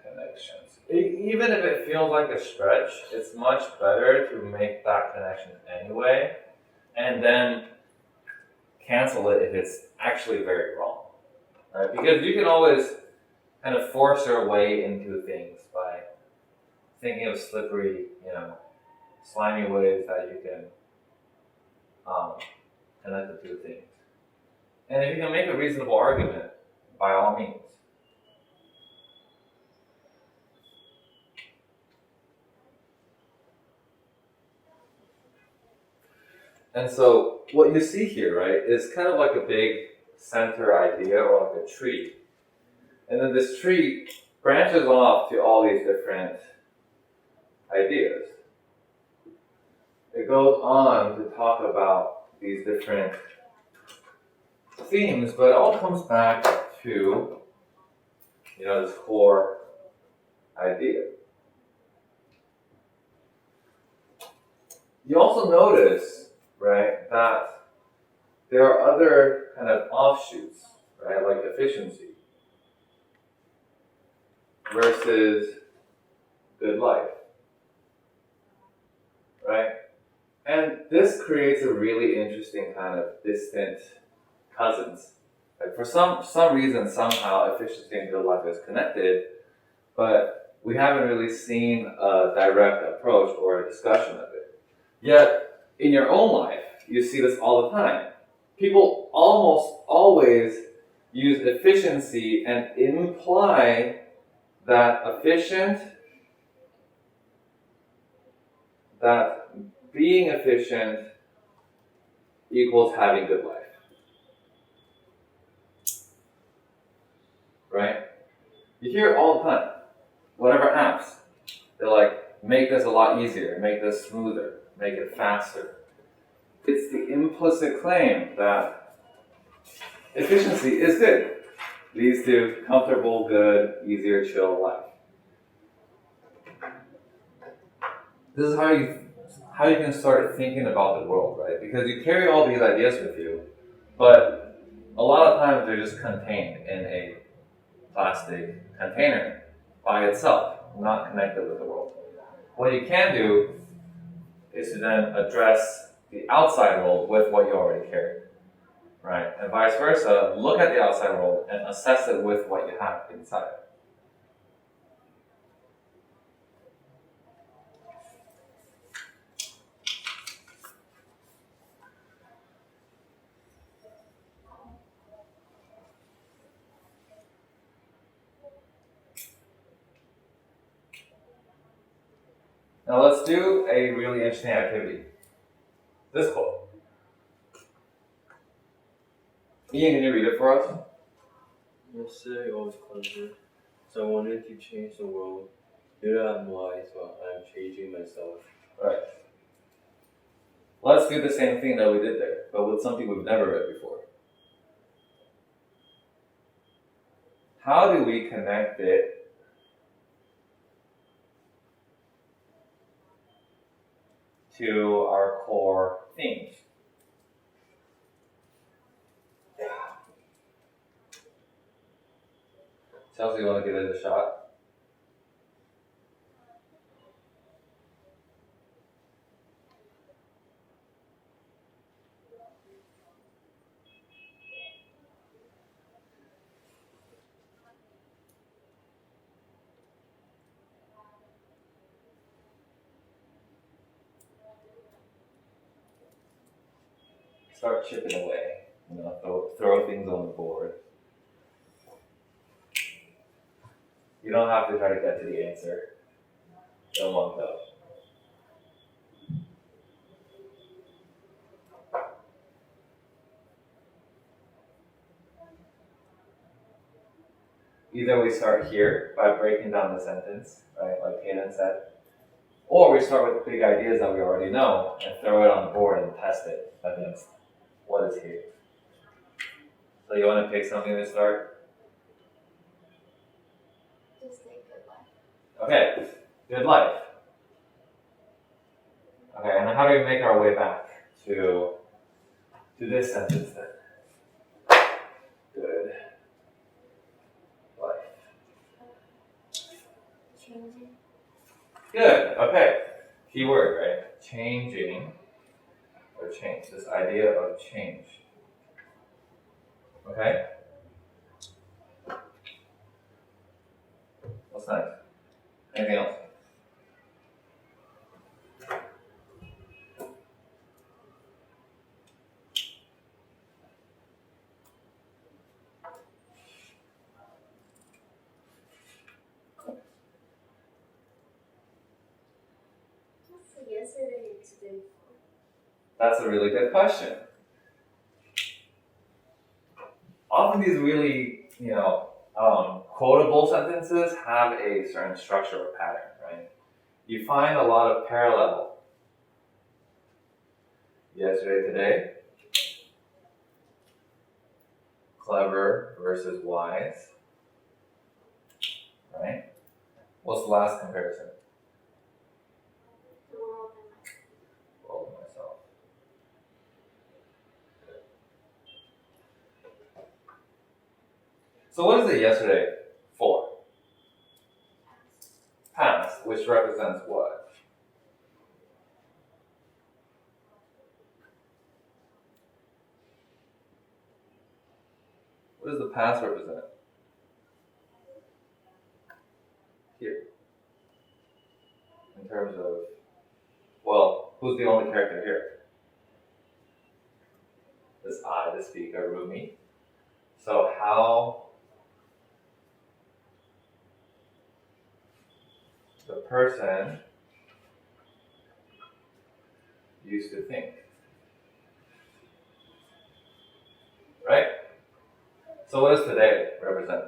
connections. Even if it feels like a stretch, it's much better to make that connection anyway, and then cancel it if it's actually very wrong, right? Because you can always kind of force your way into things by thinking of slippery, slimy ways that you can connect the two things. And if you can make a reasonable argument, by all means. And so what you see here, right, is kind of like a big center idea or like a tree. And then this tree branches off to all these different ideas. It goes on to talk about these different themes, but it all comes back to this core idea. You also notice, right, that there are other kind of offshoots, right, like efficiency versus good life, right? And this creates a really interesting kind of distant cousins. Like for some reason, somehow efficiency and good life is connected, but we haven't really seen a direct approach or a discussion of it. Yet, in your own life, you see this all the time. People almost always use efficiency and imply that being efficient equals having good life. Right? You hear it all the time. Whatever apps, they're like, make this a lot easier, make this smoother, make it faster. It's the implicit claim that efficiency is good, leads to comfortable, good, easier, chill life. This is how you can start thinking about the world, right? Because you carry all these ideas with you, but a lot of times they're just contained in a plastic container by itself, not connected with the world. What you can do is to then address the outside world with what you already carry, right? And vice versa, look at the outside world and assess it with what you have inside. Now let's do a really interesting activity. This quote. Ian, can you read it for us? Yesterday I was clever, so I wanted to change the world. Here I'm wise, but I'm changing myself. Right. Let's do the same thing that we did there, but with something we've never read before. How do we connect it to our core themes? Chelsea, you want to give it a shot? Start chipping away. Throw things on the board. You don't have to try to get to the answer in one go. Either we start here by breaking down the sentence, right, like Kanan said, or we start with the big ideas that we already know and throw it on the board and test it against what is here. So you want to pick something to start? Just take good life. Okay, good life. Okay, and how do we make our way back to this sentence then? Good life. Changing. Good, okay. Key word, right? Changing, or change, this idea of change. Okay? What's next? Anything else? What's the yesterday and today for? That's a really good question. Often these really, quotable sentences have a certain structure or pattern, right? You find a lot of parallel. Yesterday, today. Clever versus wise. right? What's the last comparison? The world and myself. World and myself. So what is it yesterday for? Past, which represents what? What does the past represent? Here. In terms of, well, who's the only character here? This I, the speaker, Rumi. So how the person used to think. Right? So what does today represent?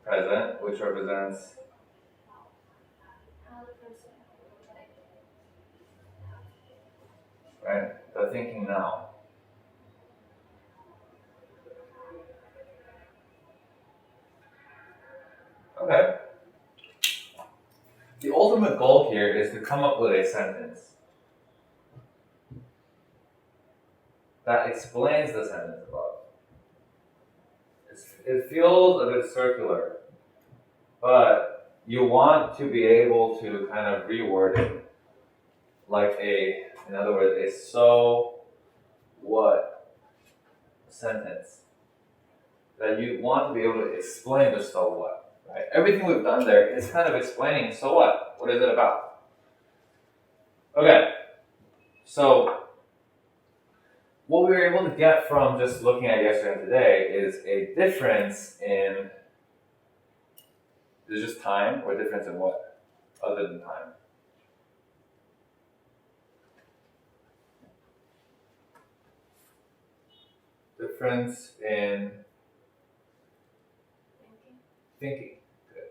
Present, which represents How the person, right? The thinking now. Okay. The ultimate goal here is to come up with a sentence that explains the sentence above. It feels a bit circular, but you want to be able to kind of reword it like in other words, a so what sentence. That you want to be able to explain the so what, right? Everything we've done there is kind of explaining so what. What is it about? Okay, so what we were able to get from just looking at yesterday and today is a difference in, is it just time or difference in what other than time? Difference in thinking. Good.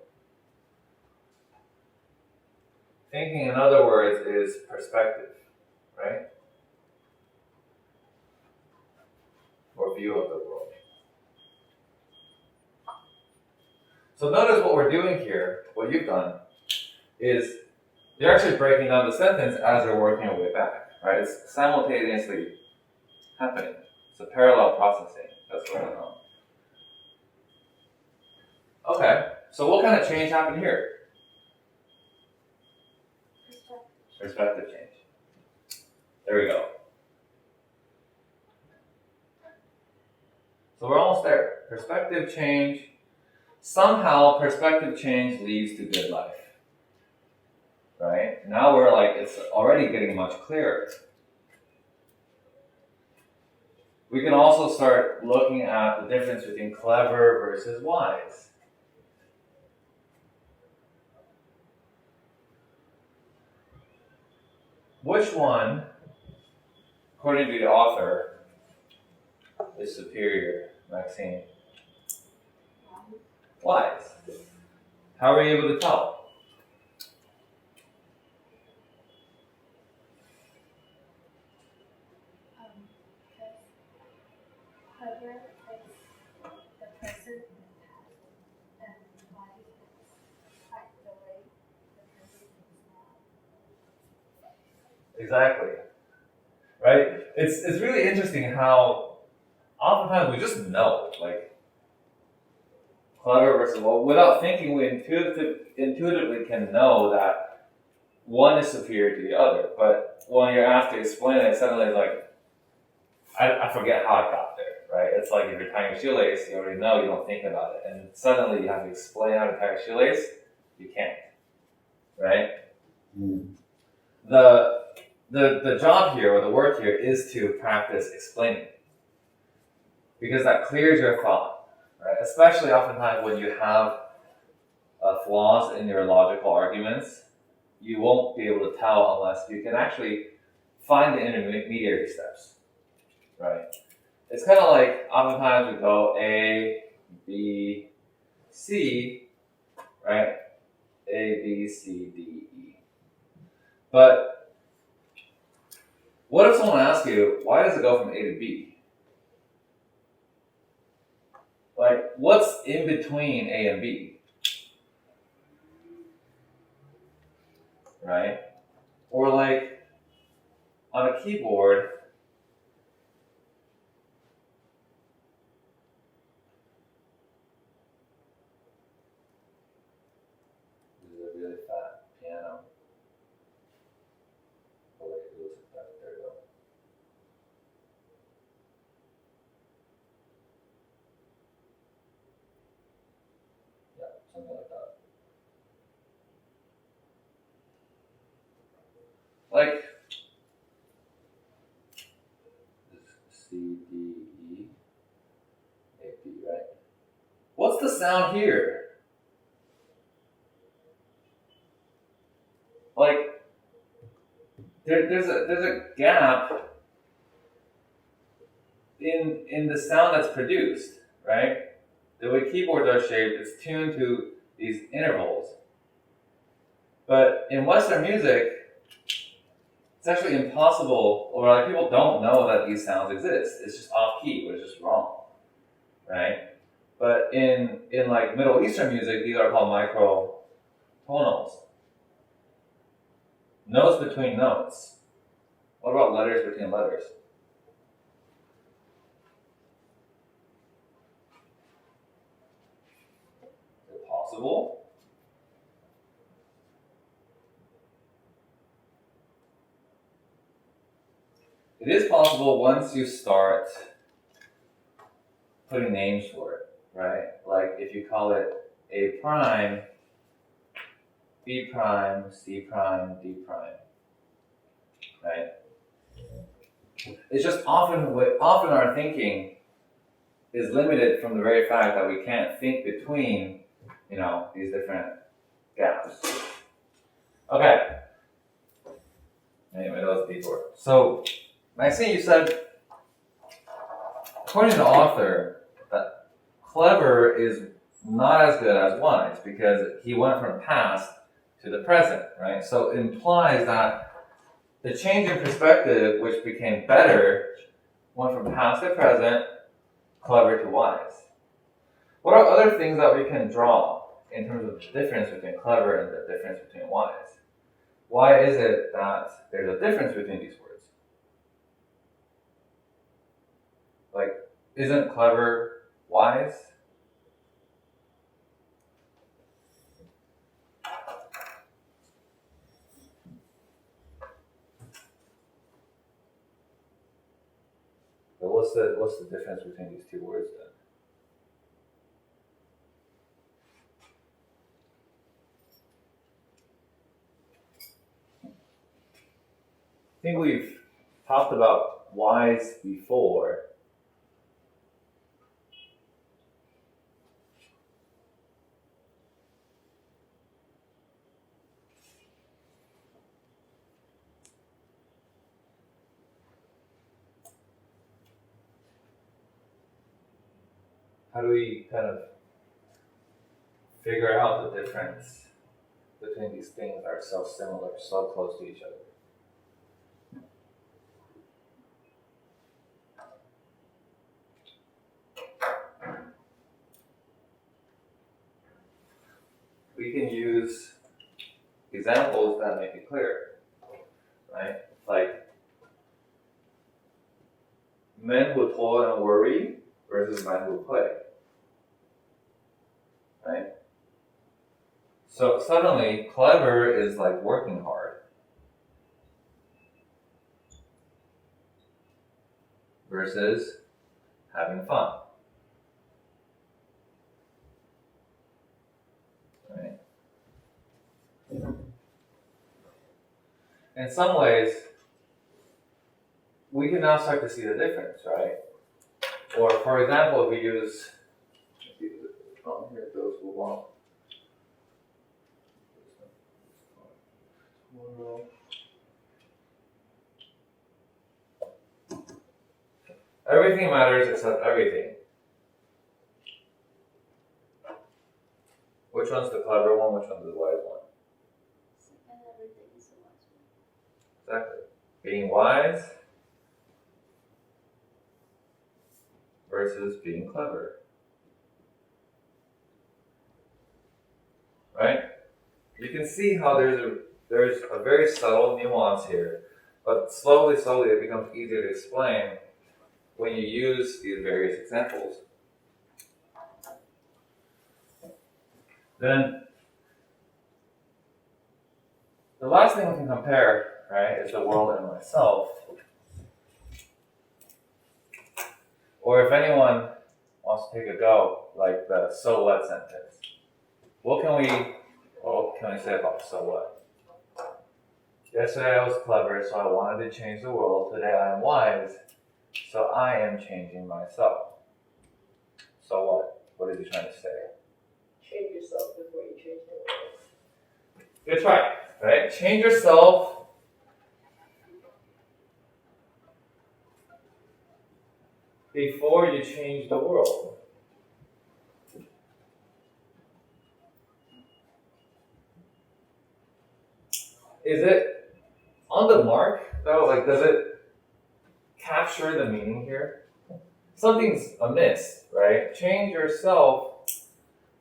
Thinking, in other words, is perspective, right? Or view of the world. So notice what we're doing here, what you've done, is you're actually breaking down the sentence as you're working your way back, right? It's simultaneously happening. It's a parallel processing that's going on. Okay, so what kind of change happened here? Perspective change. There we go. So we're almost there. Perspective change. Somehow perspective change leads to good life. Right? Now we're like, it's already getting much clearer. We can also start looking at the difference between clever versus wise. Which one, according to the author, is superior, Maxine? Wise. How are you able to tell? Because clever is the person in the past, and wise is like the way the person is now. Exactly. Right? It's really interesting how oftentimes we just know, like, clever versus well, without thinking, we intuitively can know that one is superior to the other. But when you're asked to explain it, suddenly it's like, I forget how I got there, right? It's like if you're tying a shoelace, you already know, you don't think about it. And suddenly you have to explain how to tie a shoelace, you can't, right? The job here, or the work here, is to practice explaining. Because that clears your thought, right? Especially oftentimes when you have flaws in your logical arguments, you won't be able to tell unless you can actually find the intermediary steps, right? It's kind of like oftentimes we go A, B, C, right? A, B, C, D, E. But what if someone asks you, why does it go from A to B? Like, what's in between A and B? Right? Or like, on a keyboard, this is a really fat piano. Oh wait, it looks like that. There we go. Yeah, something like that. Like, C, D, E, A, B, right? What's the sound here? Like, there's a gap in the sound that's produced, right? The way keyboards are shaped, it's tuned to these intervals. But in Western music, it's actually impossible, or like people don't know that these sounds exist. It's just off key, which is just wrong, right? But in like Middle Eastern music, these are called microtonals. Notes between notes. What about letters between letters? Is it possible? It is possible once you start putting names for it, right? Like if you call it A prime, B prime, C prime, D prime, right? It's just often our thinking is limited from the very fact that we can't think between, these different gaps. Okay. Anyway, that was a detour. So, Maxine, you said, according to the author, that clever is not as good as wise because he went from the past to the present, right? So it implies that the change in perspective, which became better, went from past to present, clever to wise. What are other things that we can draw in terms of the difference between clever and the difference between wise? Why is it that there's a difference between these words? Like, isn't clever wise? But what's the difference between these two words then? I think we've talked about wise before. How do we kind of figure out the difference between these things that are so similar, so close to each other? We can use examples that make it clear, right? Like men who toil and worry versus men who play, right? So suddenly, clever is like working hard versus having fun, right? In some ways, we can now start to see the difference, right? Or for example, if we use, here those who want. Everything matters except everything. Which one's the clever one? Which one's the wise one? And everything is the wise one. Exactly. Being wise versus being clever. right? You can see how there's a very subtle nuance here, but slowly it becomes easier to explain when you use these various examples. Then the last thing we can compare, right, is the world and myself. Or if anyone wants to take a go, like the so what sentence. What can we say about so what? Yesterday I was clever, so I wanted to change the world. Today I am wise, so I am changing myself. So what? What is he trying to say? Change yourself before you change the world. Good try, right? Change yourself before you change the world. Is it on the mark though? Like, does it capture the meaning here? Something's amiss, right? Change yourself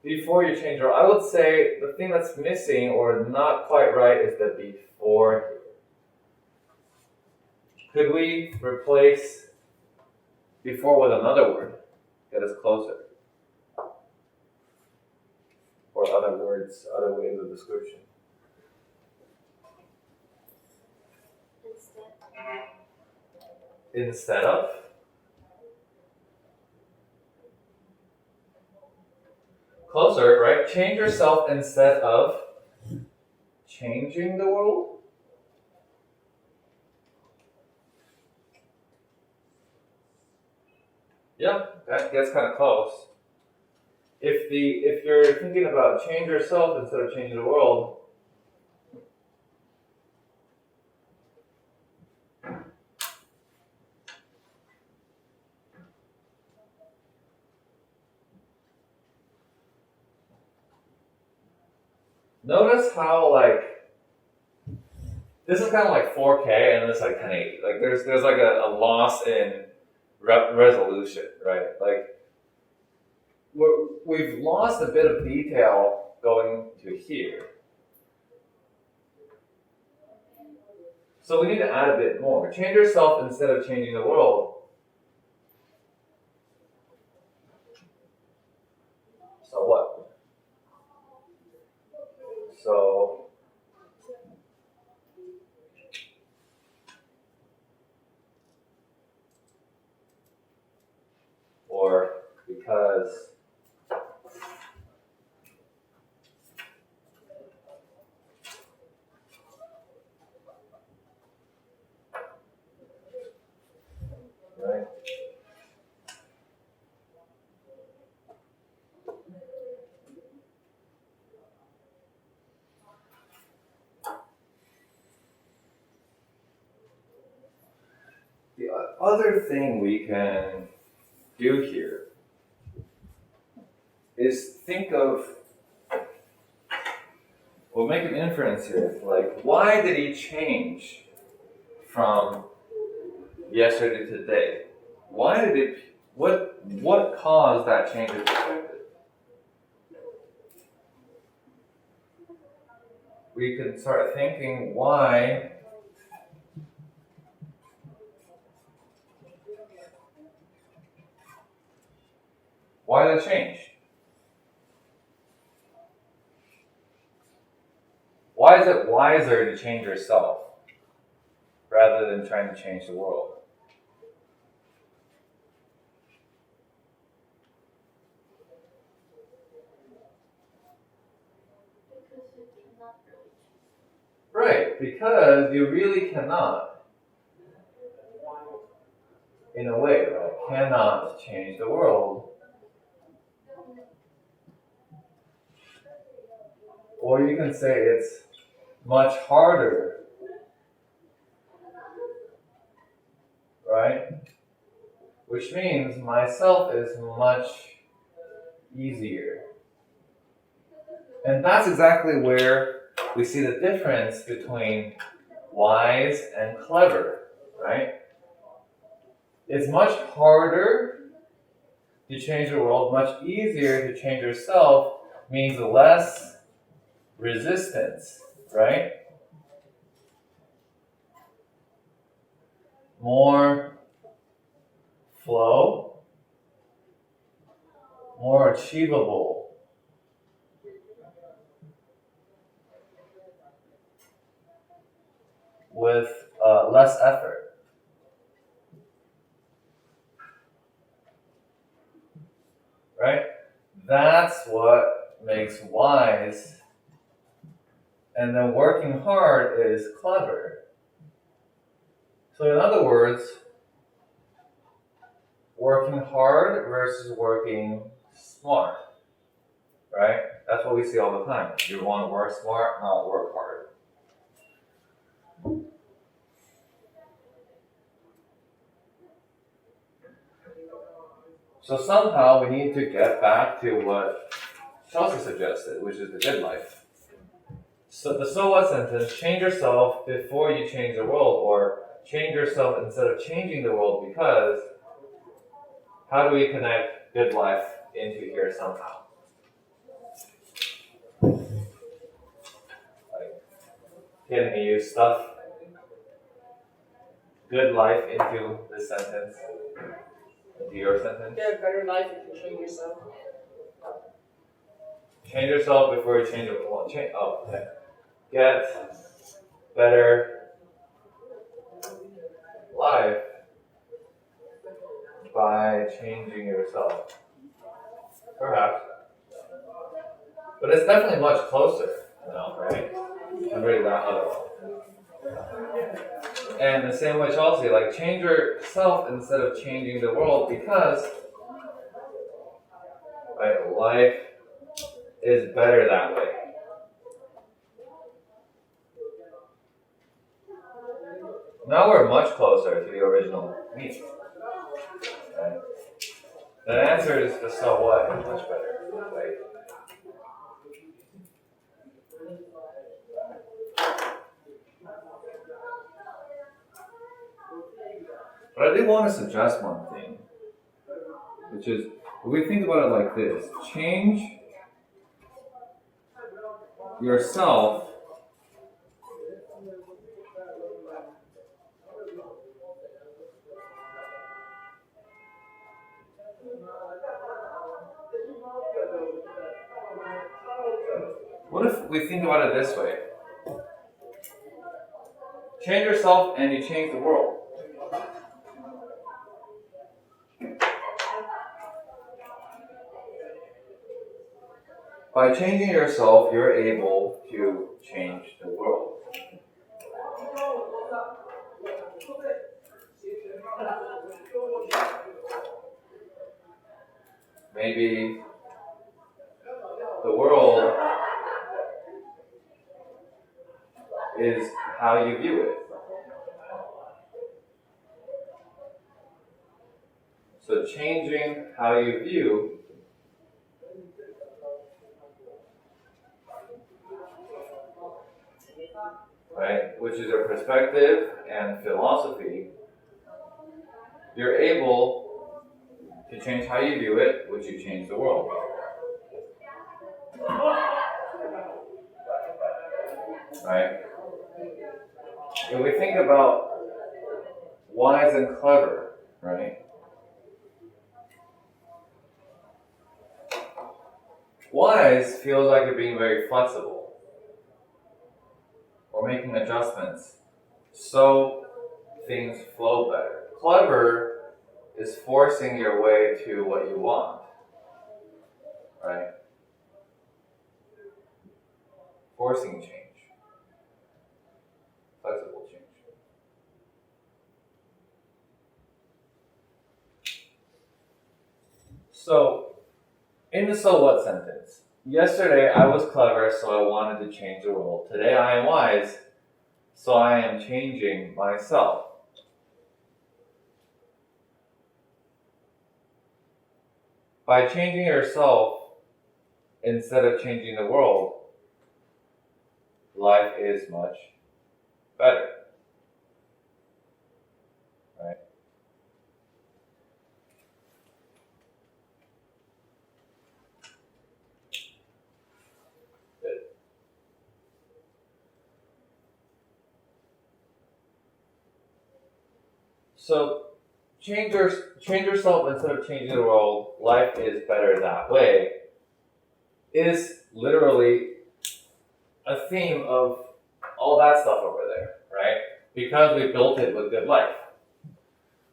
before you change the world. I would say the thing that's missing or not quite right is the before here. Could we replace before with another word? Get us closer. Or other words, other ways of description. Instead of? Closer, right? Change yourself instead of changing the world? Yeah, that gets kind of close. If you're thinking about change yourself instead of changing the world, notice how this is kind of like 4K and this is like 1080. Like there's like a loss in resolution, right? Like we've lost a bit of detail going to here. So we need to add a bit more. Change yourself instead of changing the world. So what? So or because right? The other thing we can do here is think of, we'll make an inference here, like why did he change from yesterday to today? Why did it, what caused that change of perspective? We can start thinking why did it change? Why is it wiser to change yourself rather than trying to change the world? Right, because you really cannot, in a way, right? Cannot change the world. Or you can say it's much harder, right? Which means myself is much easier. And that's exactly where we see the difference between wise and clever, right? It's much harder to change the world, much easier to change yourself means less resistance, right? More flow, more achievable. With less effort. Right? That's what makes wise. And then working hard is clever. So, in other words, working hard versus working smart. Right? That's what we see all the time. You want to work smart, not work hard. So somehow we need to get back to what Chelsea suggested, which is the good life. So the so what sentence, change yourself before you change the world, or change yourself instead of changing the world, because how do we connect good life into here somehow? Like, can we use stuff, good life, into this sentence? Into your sentence? Get a better life if you change yourself. Change yourself before you change the world. Okay. Get better life by changing yourself. Perhaps. But it's definitely much closer now, right? Compared to that other one. And the same way Chelsea, like, change yourself instead of changing the world, because right, life is better that way. Now we're much closer to the original meaning. Right? The answer is the so what is much better. Right? But I did want to suggest one thing, which is, if we think about it like this, change yourself What if we think about it this way? Change yourself and you change the world. By changing yourself, you're able to change the world. Maybe the world is how you view it. So changing how you view right, which is your perspective and philosophy, you're able to change how you view it, which you change the world. Right? If we think about wise and clever, right? Wise feels like you're being very flexible or making adjustments so things flow better. Clever is forcing your way to what you want, right? Forcing change. Flexible change. So, in the so what sentence, yesterday I was clever, so I wanted to change the world. Today I am wise, so I am changing myself. By changing yourself instead of changing the world, life is much better. Right? Good. So change yourself instead of changing the world. Life is better that way. Is literally a theme of all that stuff over there, right? Because we built it with good life.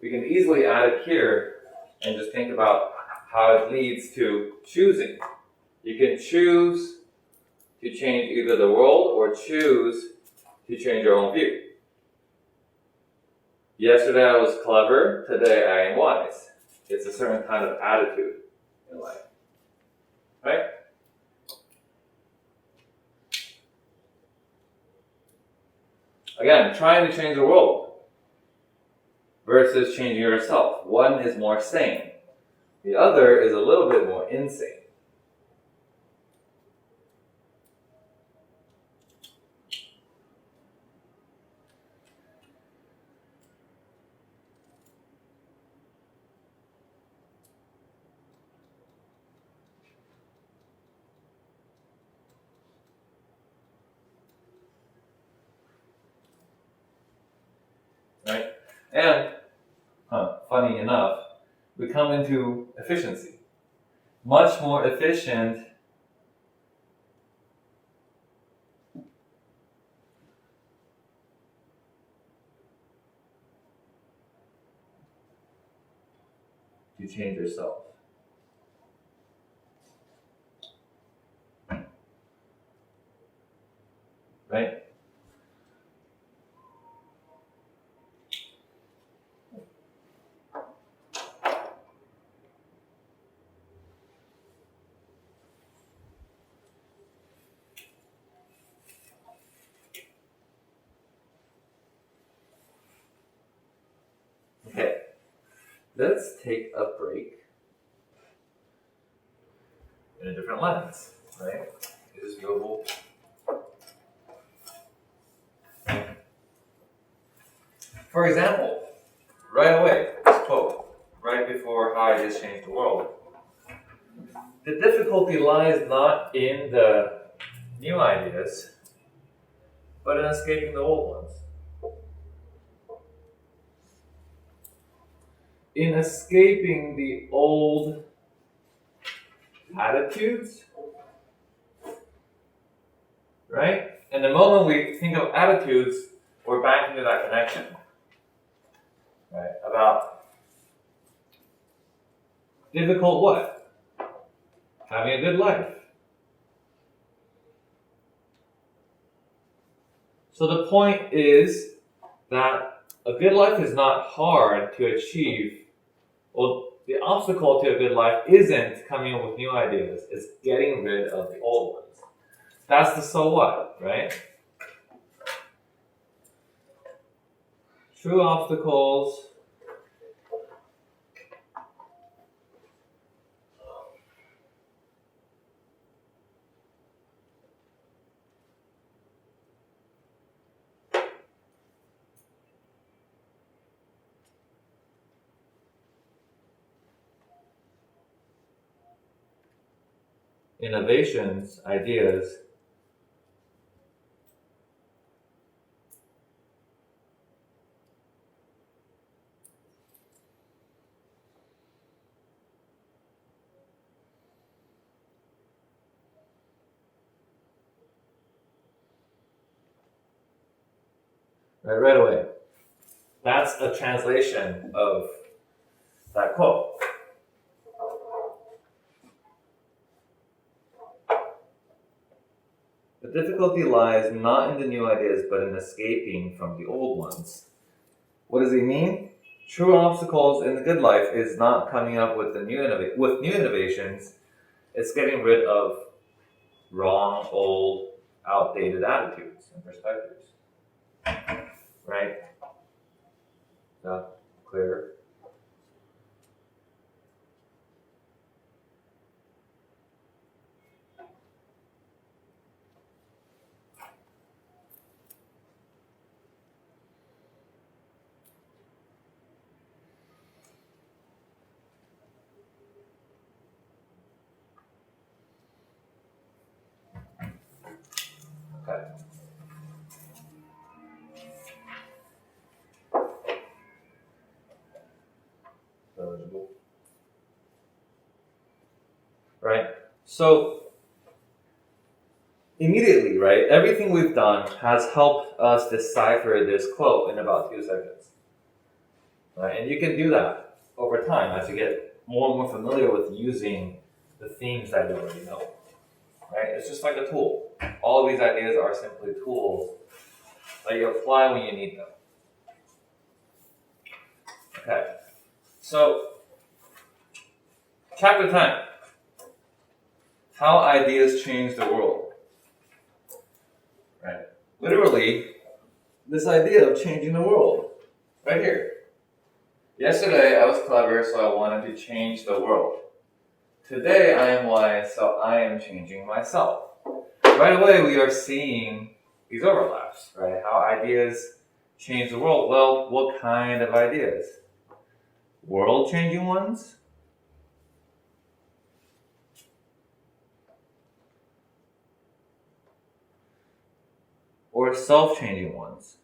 We can easily add it here and just think about how it leads to choosing. You can choose to change either the world or choose to change your own view. Yesterday I was clever, today I am wise. It's a certain kind of attitude in life, right? Again, trying to change the world versus changing yourself. One is more sane. The other is a little bit more insane. Right? And, funny enough, we come into efficiency. Much more efficient to change yourself. Right? Okay, let's take a break in a different lens, right? Is this viewable? For example, right away, this quote, right before how I just changed the world. The difficulty lies not in the new ideas, but in escaping the old ones. In escaping the old attitudes, right? And the moment we think of attitudes, we're back into that connection, right? About difficult what? Having a good life. So the point is that a good life is not hard to achieve. Well, the obstacle to a good life isn't coming up with new ideas, it's getting rid of the old ones. That's the so what, right? True obstacles innovations, ideas, right away. That's a translation of that quote. The difficulty lies not in the new ideas, but in escaping from the old ones. What does he mean? True obstacles in the good life is not coming up with new innovations. It's getting rid of wrong, old, outdated attitudes and perspectives. Right? Clear? Okay. So immediately, right, everything we've done has helped us decipher this quote in about 2 seconds. Right? And you can do that over time as you get more and more familiar with using the themes that you already know. Right? It's just like a tool. All of these ideas are simply tools that you apply when you need them. Okay. So, chapter 10. How ideas change the world. Right? Literally, this idea of changing the world. Right here. Yesterday, I was clever, so I wanted to change the world. Today, I am wise, so I am changing myself. Right away, we are seeing these overlaps, right? How ideas change the world. Well, what kind of ideas? World-changing ones? Or self-changing ones?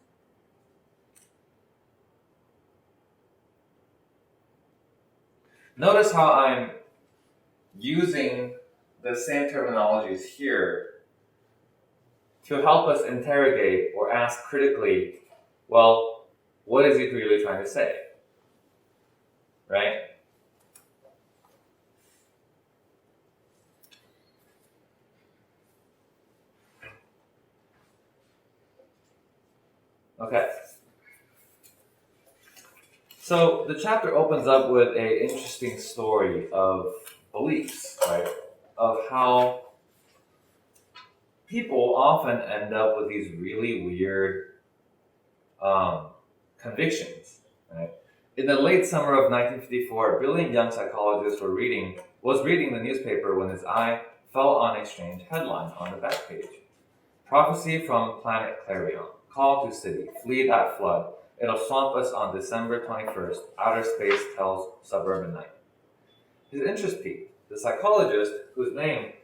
Notice how I'm using the same terminologies here to help us interrogate or ask critically, well, what is he really trying to say? Right? Okay. So the chapter opens up with an interesting story of beliefs, right? Of how people often end up with these really weird convictions, right? In the late summer of 1954, a brilliant young psychologist was reading the newspaper when his eye fell on a strange headline on the back page. Prophecy from planet Clarion. Call to city. Flee that flood. It'll swamp us on December 21st. Outer space tells suburban night. His interest piqued. The psychologist, whose name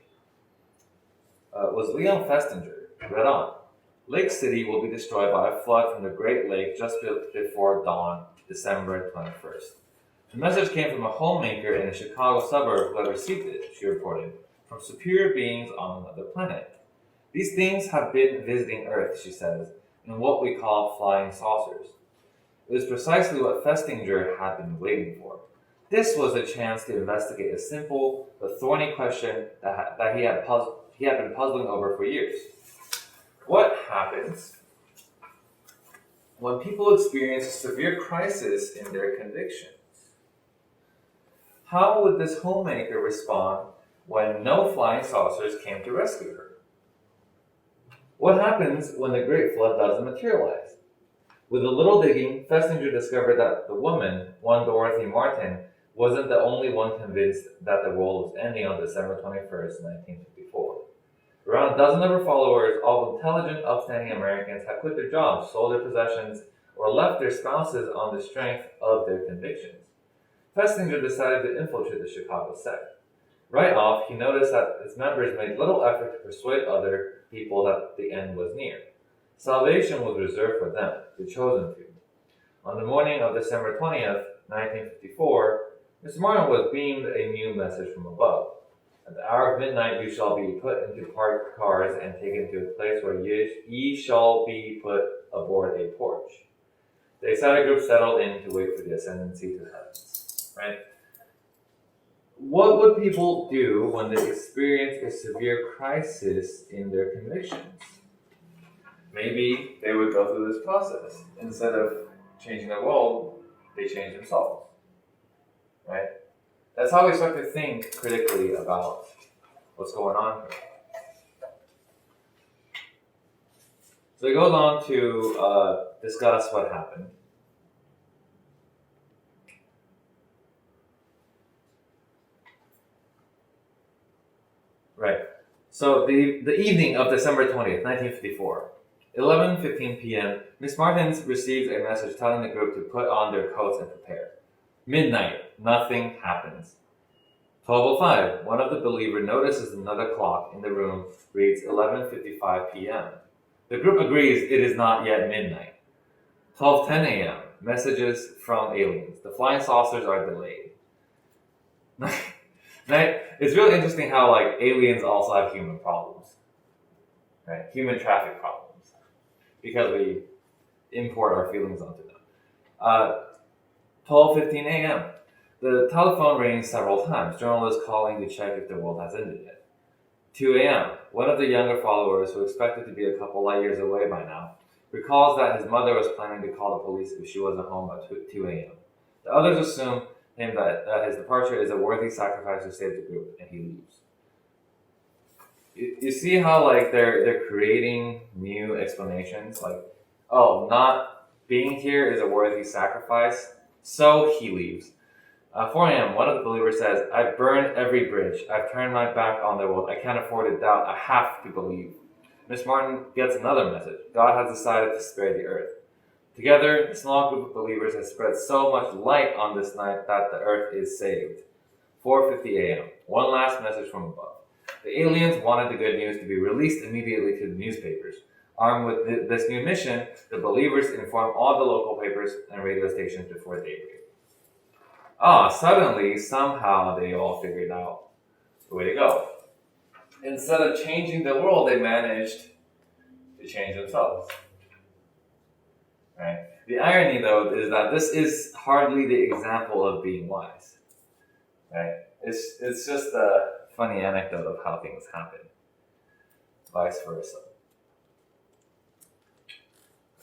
was Leon Festinger, read on. Lake City will be destroyed by a flood from the Great Lake just before dawn, December 21st. The message came from a homemaker in a Chicago suburb who had received it, she reported, from superior beings on another planet. These things have been visiting Earth, she says, in what we call flying saucers. It was precisely what Festinger had been waiting for. This was a chance to investigate a simple but thorny question that he had been puzzling over for years. What happens when people experience a severe crisis in their convictions? How would this homemaker respond when no flying saucers came to rescue her? What happens when the Great Flood doesn't materialize? With a little digging, Festinger discovered that the woman, one Dorothy Martin, wasn't the only one convinced that the world was ending on December 21st, 1954. Around a dozen of her followers, all intelligent, upstanding Americans, had quit their jobs, sold their possessions, or left their spouses on the strength of their convictions. Festinger decided to infiltrate the Chicago sect. Right off, he noticed that its members made little effort to persuade other people that the end was near. Salvation was reserved for them, the chosen few. On the morning of December 20th, 1954, Mr. Martin was beamed a new message from above. At the hour of midnight you shall be put into parked cars and taken to a place where ye shall be put aboard a porch. The excited group settled in to wait for the ascendancy to the heavens. Right? What would people do when they experience a severe crisis in their convictions? Maybe they would go through this process. Instead of changing the world, they change themselves. Right? That's how we start to think critically about what's going on here. So he goes on to discuss what happened. Right. So the evening of December 20th, 1954, 11:15 p.m., Miss Martins receives a message telling the group to put on their coats and prepare. Midnight, nothing happens. 12:05, one of the believers notices another clock in the room reads 11:55 p.m. The group agrees it is not yet midnight. 12:10 a.m., messages from aliens. The flying saucers are delayed. It's really interesting how like aliens also have human problems, right? Human traffic problems, because we import our feelings onto them. 12:15 a.m. The telephone rings several times. Journalists calling to check if the world has ended yet. 2 a.m. One of the younger followers, who expected to be a couple light years away by now, recalls that his mother was planning to call the police if she wasn't home by 2 a.m. The others assume him that his departure is a worthy sacrifice to save the group, and he leaves. You see how like they're creating new explanations, like, oh, not being here is a worthy sacrifice, so he leaves. 4 a.m. One of the believers says, "I've burned every bridge. I've turned my back on the world. I can't afford to doubt. I have to believe." Miss Martin gets another message. God has decided to spare the earth. Together, the small group of believers has spread so much light on this night that the earth is saved. 4:50 a.m. One last message from above. The aliens wanted the good news to be released immediately to the newspapers. Armed with this new mission, the believers inform all the local papers and radio stations before daybreak. Suddenly, somehow, they all figured out the way to go. Instead of changing the world, they managed to change themselves. Right? The irony, though, is that this is hardly the example of being wise. Right? It's just a funny anecdote of how things happen. Vice versa.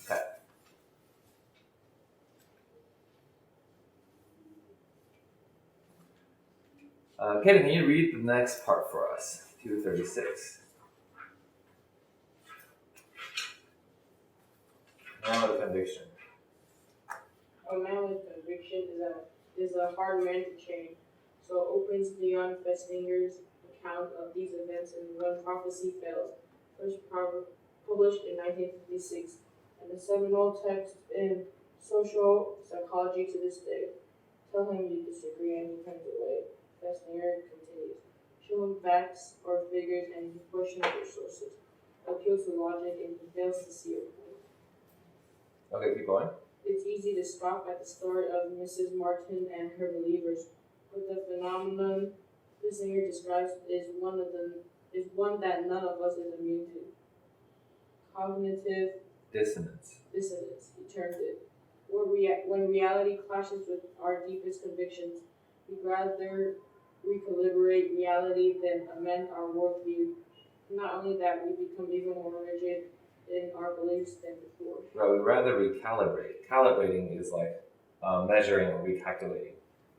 Okay. Katie, can you read the next part for us? 236. Now the conviction. A man with conviction is a hard man to chain. So opens Leon Festinger's account of these events in When Prophecy Fails, first published in 1956, and the seminal text in social psychology to this day. Tell him you disagree and he turns away. Festinger continues. Show him facts or figures and he questions their sources. Appeal to logic and he fails to see a point. Okay, keep going. It's easy to stop at the story of Mrs. Martin and her believers, but the phenomenon the singer describes is one that none of us is immune to. Cognitive Dissonance. he termed it. When reality clashes with our deepest convictions, we'd rather recalibrate reality than amend our worldview. Not only that, we become even more rigid in our beliefs than before. Right, we'd rather recalibrate. Calibrating is like measuring or recalculating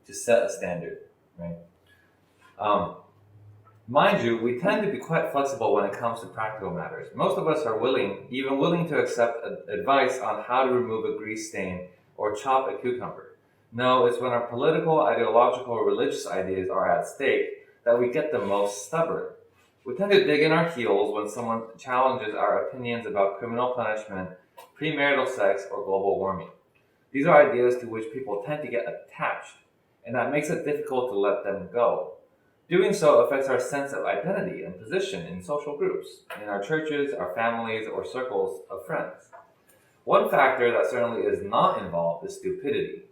to set a standard, right? Mind you, we tend to be quite flexible when it comes to practical matters. Most of us are willing to accept advice on how to remove a grease stain or chop a cucumber. No, it's when our political, ideological, or religious ideas are at stake that we get the most stubborn. We tend to dig in our heels when someone challenges our opinions about criminal punishment, premarital sex, or global warming. These are ideas to which people tend to get attached, and that makes it difficult to let them go. Doing so affects our sense of identity and position in social groups, in our churches, our families, or circles of friends. One factor that certainly is not involved is stupidity.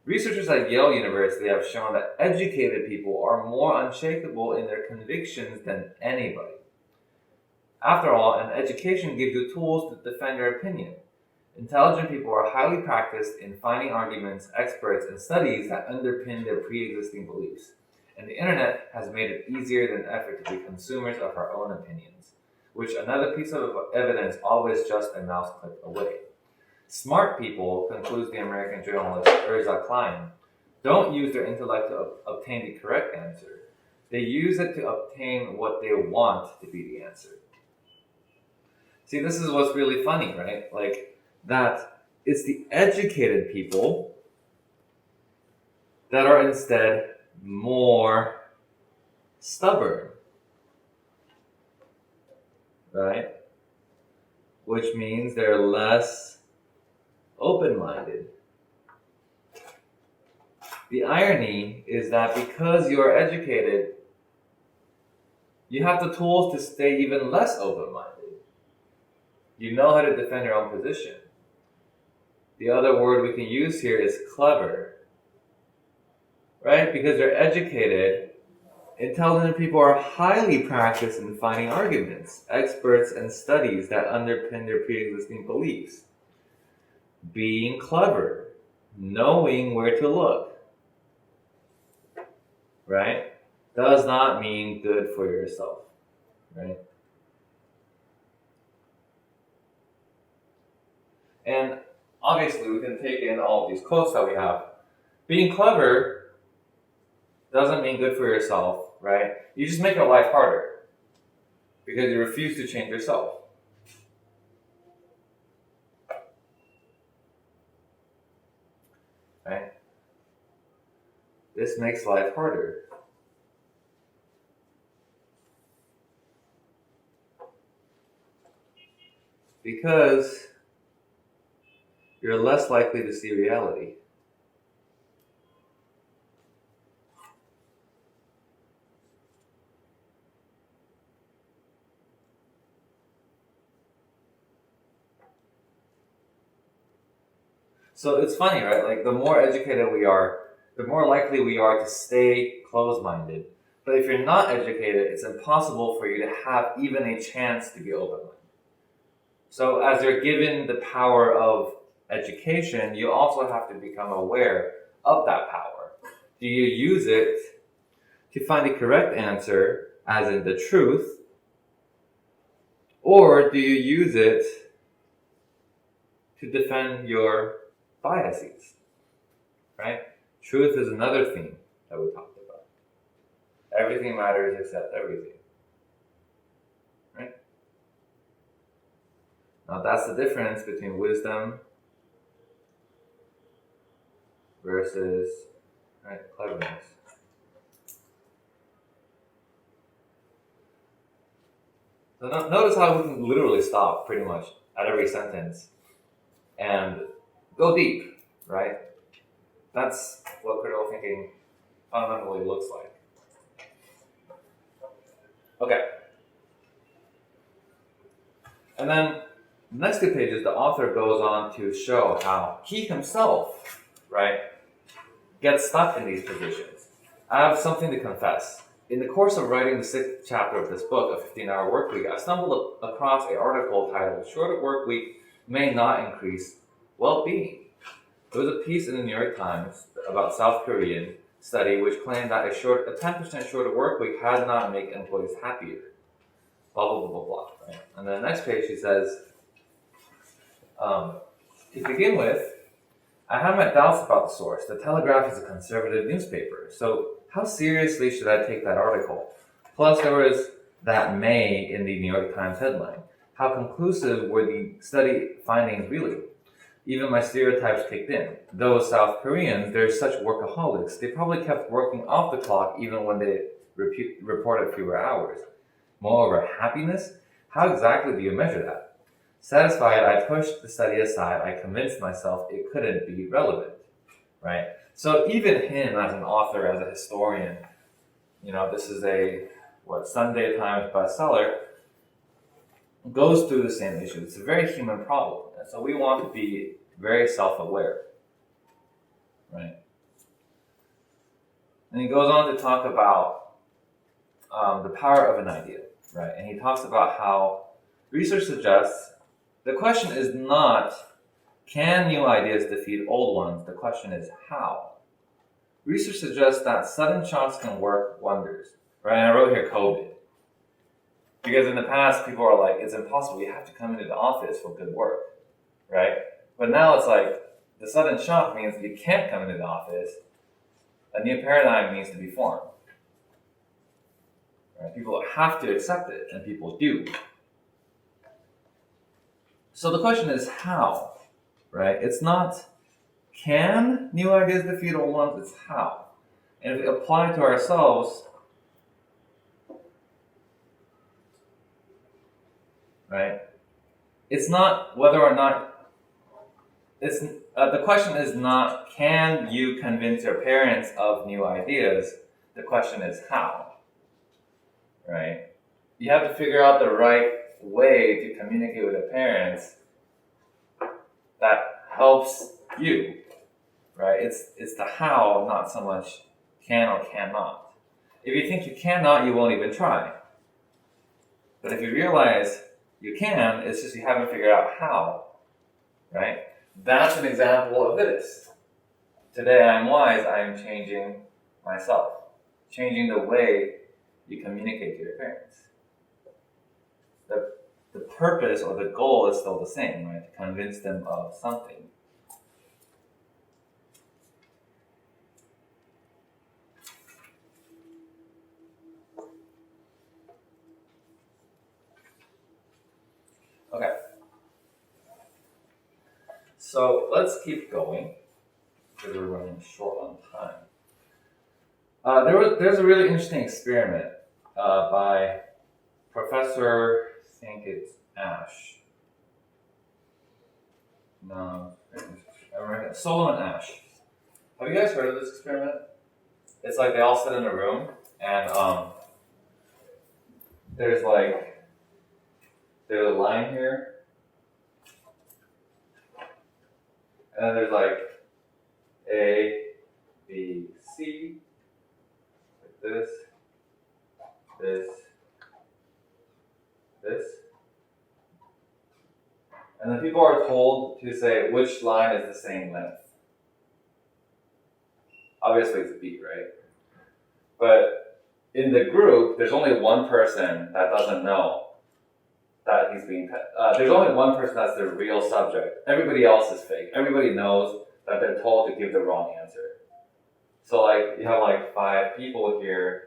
Researchers at Yale University have shown that educated people are more unshakable in their convictions than anybody. After all, an education gives you tools to defend your opinion. Intelligent people are highly practiced in finding arguments, experts, and studies that underpin their pre-existing beliefs. And the internet has made it easier than ever to be consumers of our own opinions, which another piece of evidence always just a mouse click away. Smart people, concludes the American journalist Urza Klein, don't use their intellect to obtain the correct answer. They use it to obtain what they want to be the answer. See, this is what's really funny, right? Like, that it's the educated people that are instead more stubborn, right? Which means they're less open-minded. The irony is that because you are educated, you have the tools to stay even less open-minded. You know how to defend your own position. The other word we can use here is clever, right? Because you're educated, Intelligent people are highly practiced in finding arguments, experts in studies that underpin their pre-existing beliefs. Being clever, knowing where to look, right, does not mean good for yourself, right? And obviously, we can take in all of these quotes that we have. Being clever doesn't mean good for yourself, right? You just make your life harder because you refuse to change yourself. Right? This makes life harder. Because you're less likely to see reality. So it's funny, right? Like the more educated we are, the more likely we are to stay closed-minded. But if you're not educated, it's impossible for you to have even a chance to be open-minded. So as you're given the power of education, you also have to become aware of that power. Do you use it to find the correct answer, as in the truth, or do you use it to defend your biases? Right? Truth is another theme that we talked about. Everything matters except everything. Right? Now that's the difference between wisdom versus cleverness. So notice how we can literally stop pretty much at every sentence and go deep, right? That's what critical thinking fundamentally looks like. Okay. And then the next 2 pages, the author goes on to show how he himself, right, gets stuck in these positions. I have something to confess. In the course of writing the 6th chapter of this book, A 15-Hour Workweek, I stumbled across an article titled "Shorter Work Week May Not Increase Well-Being." There was a piece in the New York Times about South Korean study which claimed that a 10% shorter work week had not made employees happier. Blah, blah, blah, blah, blah. Right? And then the next page he says, to begin with, I have my doubts about the source. The Telegraph is a conservative newspaper, so how seriously should I take that article? Plus, there was that May in the New York Times headline. How conclusive were the study findings really? Even my stereotypes kicked in. Those South Koreans, they're such workaholics. They probably kept working off the clock even when they reported fewer hours. Moreover, happiness? How exactly do you measure that? Satisfied, I pushed the study aside. I convinced myself it couldn't be relevant, right? So even him as an author, as a historian, this is a, Sunday Times bestseller, goes through the same issue. It's a very human problem. And so we want to be very self-aware, right? And he goes on to talk about the power of an idea, right? And he talks about how research suggests the question is not, can new ideas defeat old ones? The question is, how? Research suggests that sudden shocks can work wonders, right? And I wrote here COVID. Because in the past, people are like, it's impossible. You have to come into the office for good work, right? But now it's like, the sudden shock means you can't come into the office. A new paradigm needs to be formed. Right? People have to accept it, and people do. So the question is how, right? It's not, can new ideas defeat old ones? It's how. And if we apply it to ourselves, right? It's not whether or not, the question is not, can you convince your parents of new ideas? The question is how, right? You have to figure out the right way to communicate with the parents that helps you, right? It's the how, not so much can or cannot. If you think you cannot, you won't even try. But if you realize you can, it's just you haven't figured out how, right? That's an example of this. Today I'm wise, I am changing myself, changing the way you communicate to your parents. The purpose or the goal is still the same, right? To convince them of something. Okay. So let's keep going because we're running short on time. There's a really interesting experiment by Professor, I think it's Ash. No, I remember Solomon Ash. Have you guys heard of this experiment? It's like they all sit in a room and there's a line here, and then there's like A, B, C, like this, and then people are told to say which line is the same length. Obviously it's B, right? But in the group, there's only one person that doesn't know that he's being, there's only one person that's the real subject. Everybody else is fake. Everybody knows that they're told to give the wrong answer. So like, you have like 5 people here.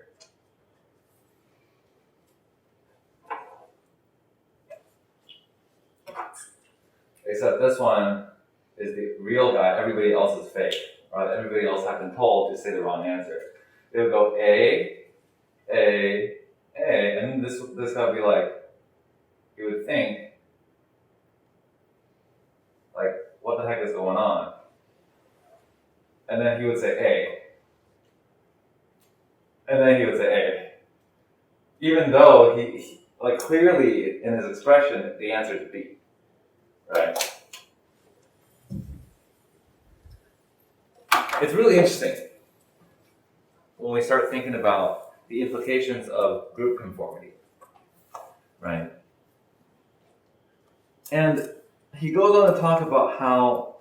Except this one is the real guy, everybody else is fake. Right? Everybody else has been told to say the wrong answer. They would go A, and this guy would be like, you would think, like, what the heck is going on? And then he would say A. And then he would say A. Even though he like clearly in his expression, the answer is B. Right? It's really interesting when we start thinking about the implications of group conformity. Right? And he goes on to talk about how,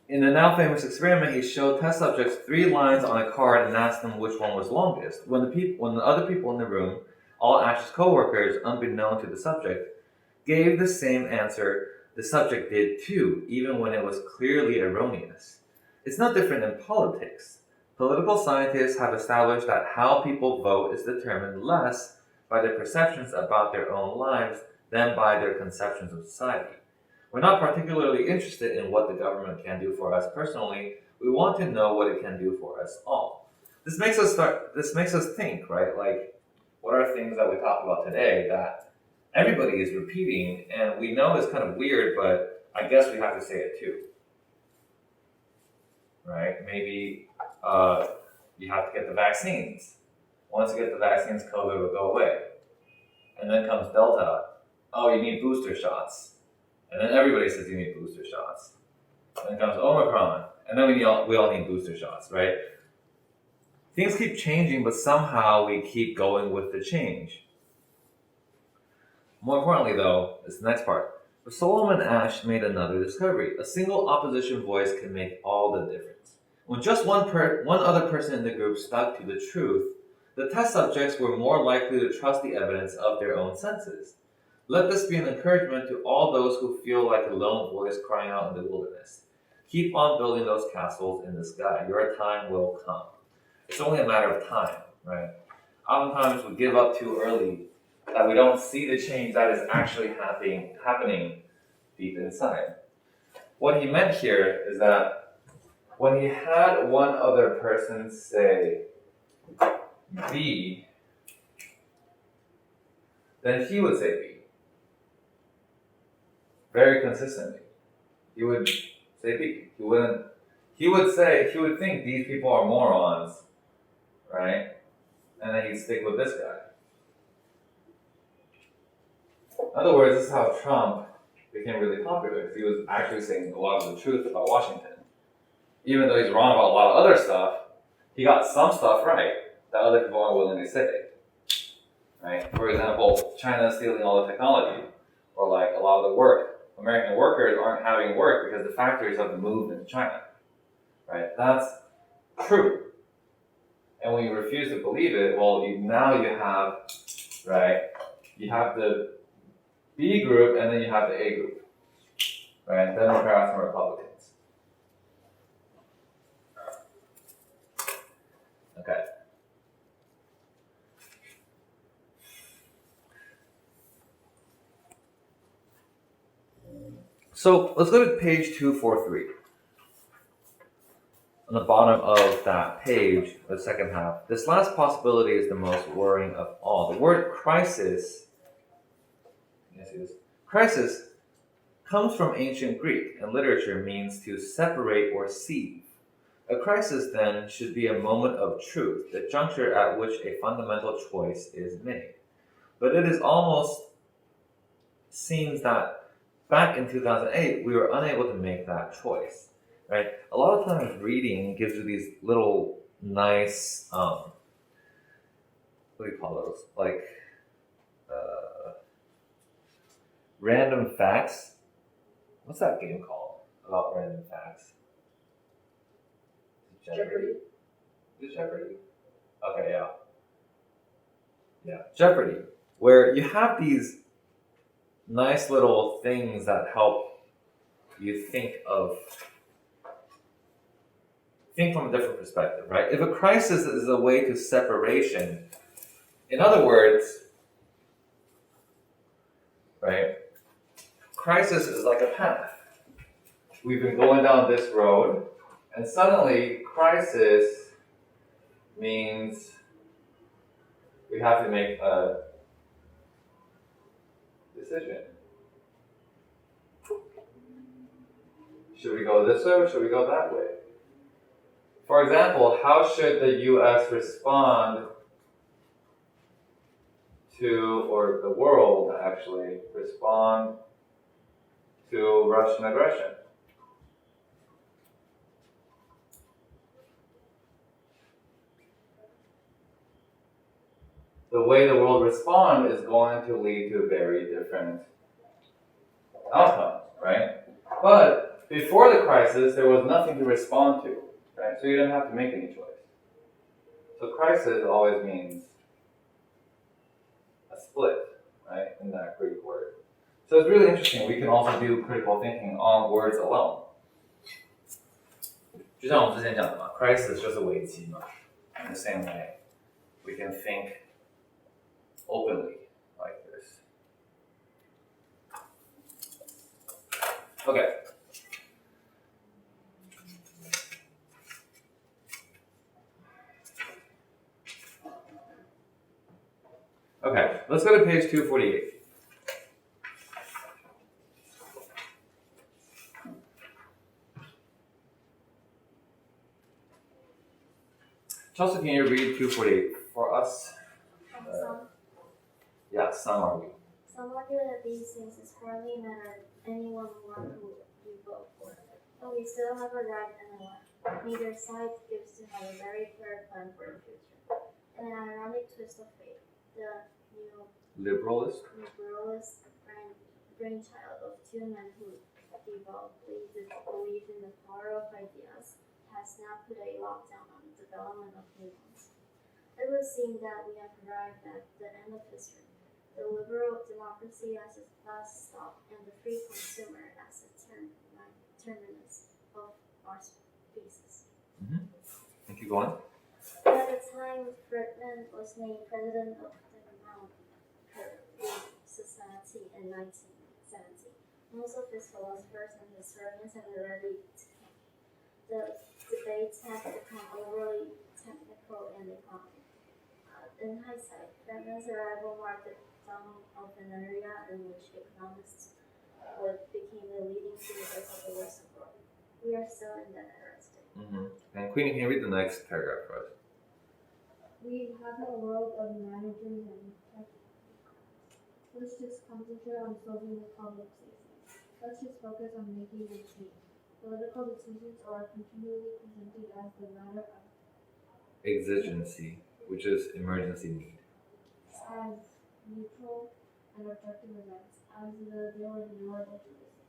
in the now famous experiment, he showed test subjects 3 lines on a card and asked them which one was longest. When the other people in the room, all Ash's co-workers, unbeknown to the subject, gave the same answer, the subject did too, even when it was clearly erroneous. It's no different in politics. Political scientists have established that how people vote is determined less by their perceptions about their own lives than by their conceptions of society. We're not particularly interested in what the government can do for us personally. We want to know what it can do for us all. This makes us think, right? Like, what are things that we talk about today that everybody is repeating, and we know it's kind of weird, but I guess we have to say it too. Right? Maybe you have to get the vaccines. Once you get the vaccines, COVID will go away. And then comes Delta. Oh, you need booster shots. And then everybody says you need booster shots. And then comes Omicron. And then we all need booster shots, right? Things keep changing, but somehow we keep going with the change. More importantly, though, is the next part. But Solomon Ash made another discovery. A single opposition voice can make all the difference. When just one other person in the group stuck to the truth, the test subjects were more likely to trust the evidence of their own senses. Let this be an encouragement to all those who feel like a lone voice crying out in the wilderness. Keep on building those castles in the sky. Your time will come. It's only a matter of time, right? Oftentimes we give up too early, that we don't see the change that is actually happening deep inside. What he meant here is that when he had one other person say B, then he would say B. Very consistently. He would say B. He would think these people are morons, right? And then he'd stick with this guy. In other words, this is how Trump became really popular, because he was actually saying a lot of the truth about Washington. Even though he's wrong about a lot of other stuff, he got some stuff right that other people aren't willing to say. Right? For example, China is stealing all the technology, or like a lot of the work. American workers aren't having work because the factories have moved into China. Right? That's true. And when you refuse to believe it, well, now you have, right? You have the B group and then you have the A group, right? Democrats and Republicans. Okay. So let's go to page 243. On the bottom of that page, the second half, this last possibility is the most worrying of all. The word crisis, you can see this, crisis comes from ancient Greek and literature means to separate or sieve. A crisis then should be a moment of truth, the juncture at which a fundamental choice is made. But it is almost seems that back in 2008, we were unable to make that choice. Right? A lot of times reading gives you these little nice, what do you call those? Like, random facts. What's that game called about random facts? Jeopardy. Is it Jeopardy? Okay, yeah. Yeah, Jeopardy. Where you have these nice little things that help you think from a different perspective, right? If a crisis is a way to separation, in other words, right, crisis is like a path. We've been going down this road, and suddenly crisis means we have to make a decision. Should we go this way or should we go that way? For example, how should the US respond to, or the world actually, respond to Russian aggression? The way the world responds is going to lead to very different outcomes, right? But before the crisis, there was nothing to respond to, right? So you didn't have to make any choice. So crisis always means a split, right, in that Greek word. So it's really interesting. We can also do critical thinking on words alone. 就像我们之前讲的嘛 crisis 就是危机嘛 In the same way, we can think openly like this. Okay. Okay, let's go to page 248. Chelsea, can you read 248 for us? Yeah, some are we. Some argue that these things is hardly a matter of anyone one who you vote for, but we still have a right and a left. Neither side gives to have a very clear plan for the future. In an ironic twist of fate, the Liberalist? brainchild of two men who devoutly believe in the power of ideas has now put a lockdown on the development of new ones. It would seem that we have arrived at the end of history. The liberal democracy as a last stop and the free consumer as a terminus of our species. Thank you, go on. By the time Friedman was named president of the Mount Society in 1970, most of his philosophers and historians had already declined. The debates have become overly technical and economic. In hindsight, Friedman's arrival marked the dawn of an area in which economists became the leading thinkers of the Western world. We are still in that era today. And Queenie, can you read the next paragraph for us? We have a world of managers and technocrats. Let's just concentrate on solving the public safety. Let's just focus on making a change. Political decisions are continually presented as the matter of exigency, which is emergency need. As neutral and objective events, as they were ignorable to listen.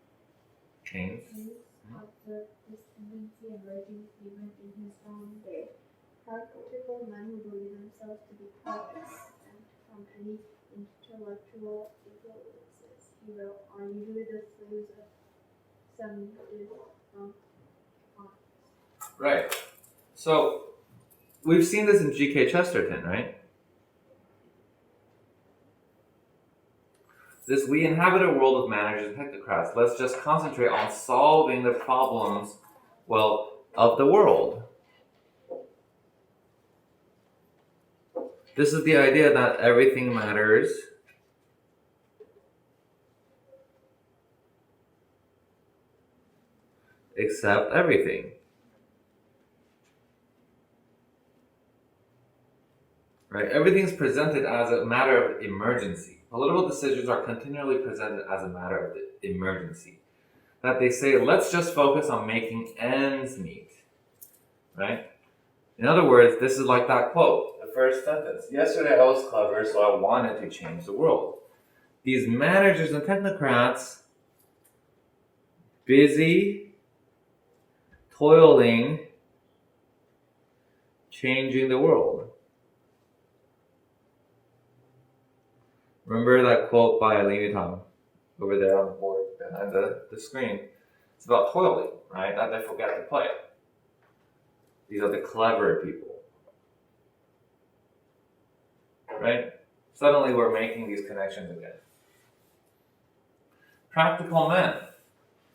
Keynes. Keynes observed this tendency emerging even in his own day. Practical men who believe themselves to be quite exempt from any intellectual influences, he wrote, are usually the slaves of some defunct minds. Right. So we've seen this in G.K. Chesterton, right? This we inhabit a world of managers and technocrats. Let's just concentrate on solving the problems, well, of the world. This is the idea that everything matters. Except everything. Right? Everything's presented as a matter of emergency. Political decisions are continually presented as a matter of emergency. That they say, let's just focus on making ends meet. Right? In other words, this is like that quote, the first sentence. Yesterday I was clever, so I wanted to change the world. These managers and technocrats, busy, toiling, changing the world. Remember that quote by Lee Tang over there on the board behind the screen? It's about toiling, right? That they forget to play. These are the clever people. Right? Suddenly we're making these connections again. Practical men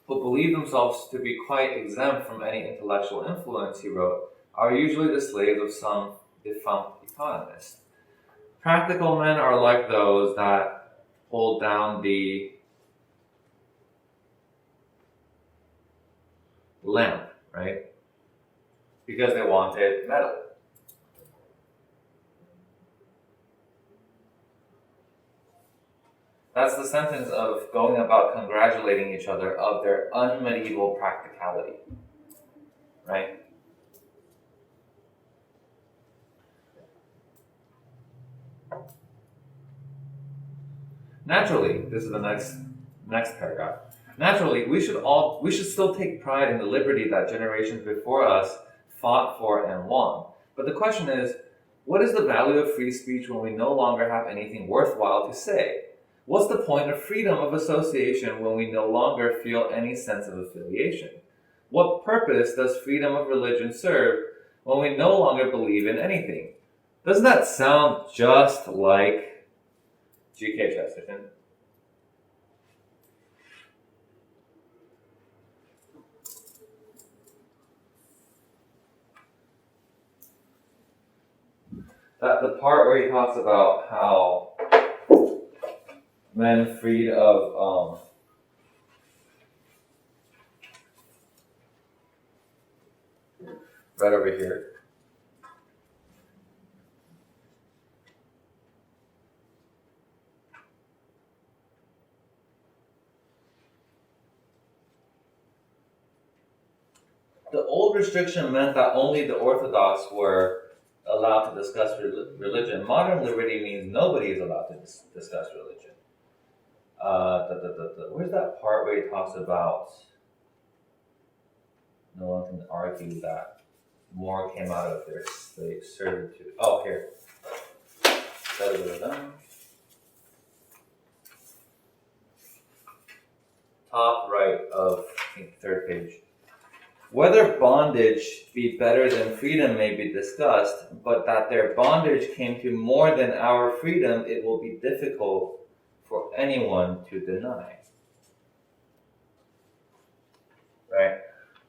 who believe themselves to be quite exempt from any intellectual influence, he wrote, are usually the slaves of some defunct economist. Practical men are like those that hold down the lamp, right? Because they wanted metal. That's the sentence of going about congratulating each other of their unmedieval practicality, right? Naturally, this is the next paragraph. Naturally, we should still take pride in the liberty that generations before us fought for and won. But the question is, what is the value of free speech when we no longer have anything worthwhile to say? What's the point of freedom of association when we no longer feel any sense of affiliation? What purpose does freedom of religion serve when we no longer believe in anything? Doesn't that sound just like G.K. Chesterton? That the part where he talks about how men freed of right over here. The old restriction meant that only the Orthodox were allowed to discuss religion. Modern liberty means nobody is allowed to discuss religion. Where's that part where he talks about no one can argue that more came out of their slave servitude? Oh, here. Top right of, I think, third page. Whether bondage be better than freedom may be discussed, but that their bondage came to more than our freedom, it will be difficult for anyone to deny. Right?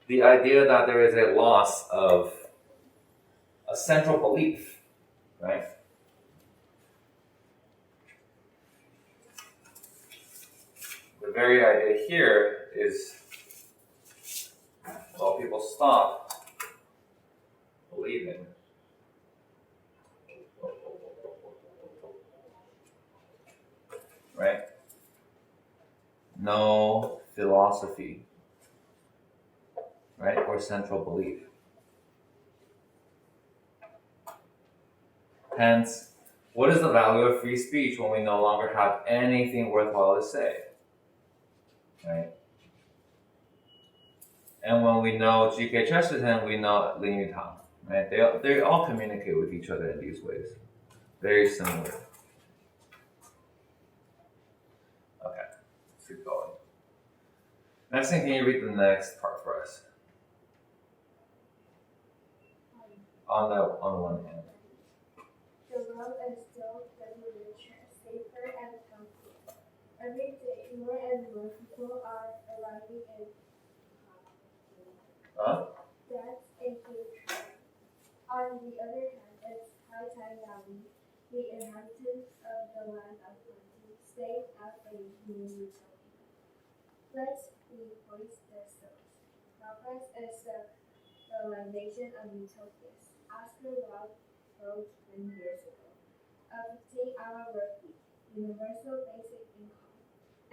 The idea that there is a loss of a central belief, right? The very idea here is, well, people stop believing. Right? No philosophy, right? Or central belief. Hence, what is the value of free speech when we no longer have anything worthwhile to say? Right? And when we know G.K. Chesterton, we know Lin Yutang. Right? They all communicate with each other in these ways. Very similar. Okay, let's keep going. Next thing, can you read the next part for us? On the one hand. The world is still getting richer, safer, and healthier. Every day, more and more people are arriving in That's a huge trend. On the other hand, it's high time that we, the inhabitants of the land of plenty, stay at a new utopia. Let's replace this thought. Progress is the realization of utopias. Oscar Wilde wrote many years ago. A 15-hour work week, universal basic income,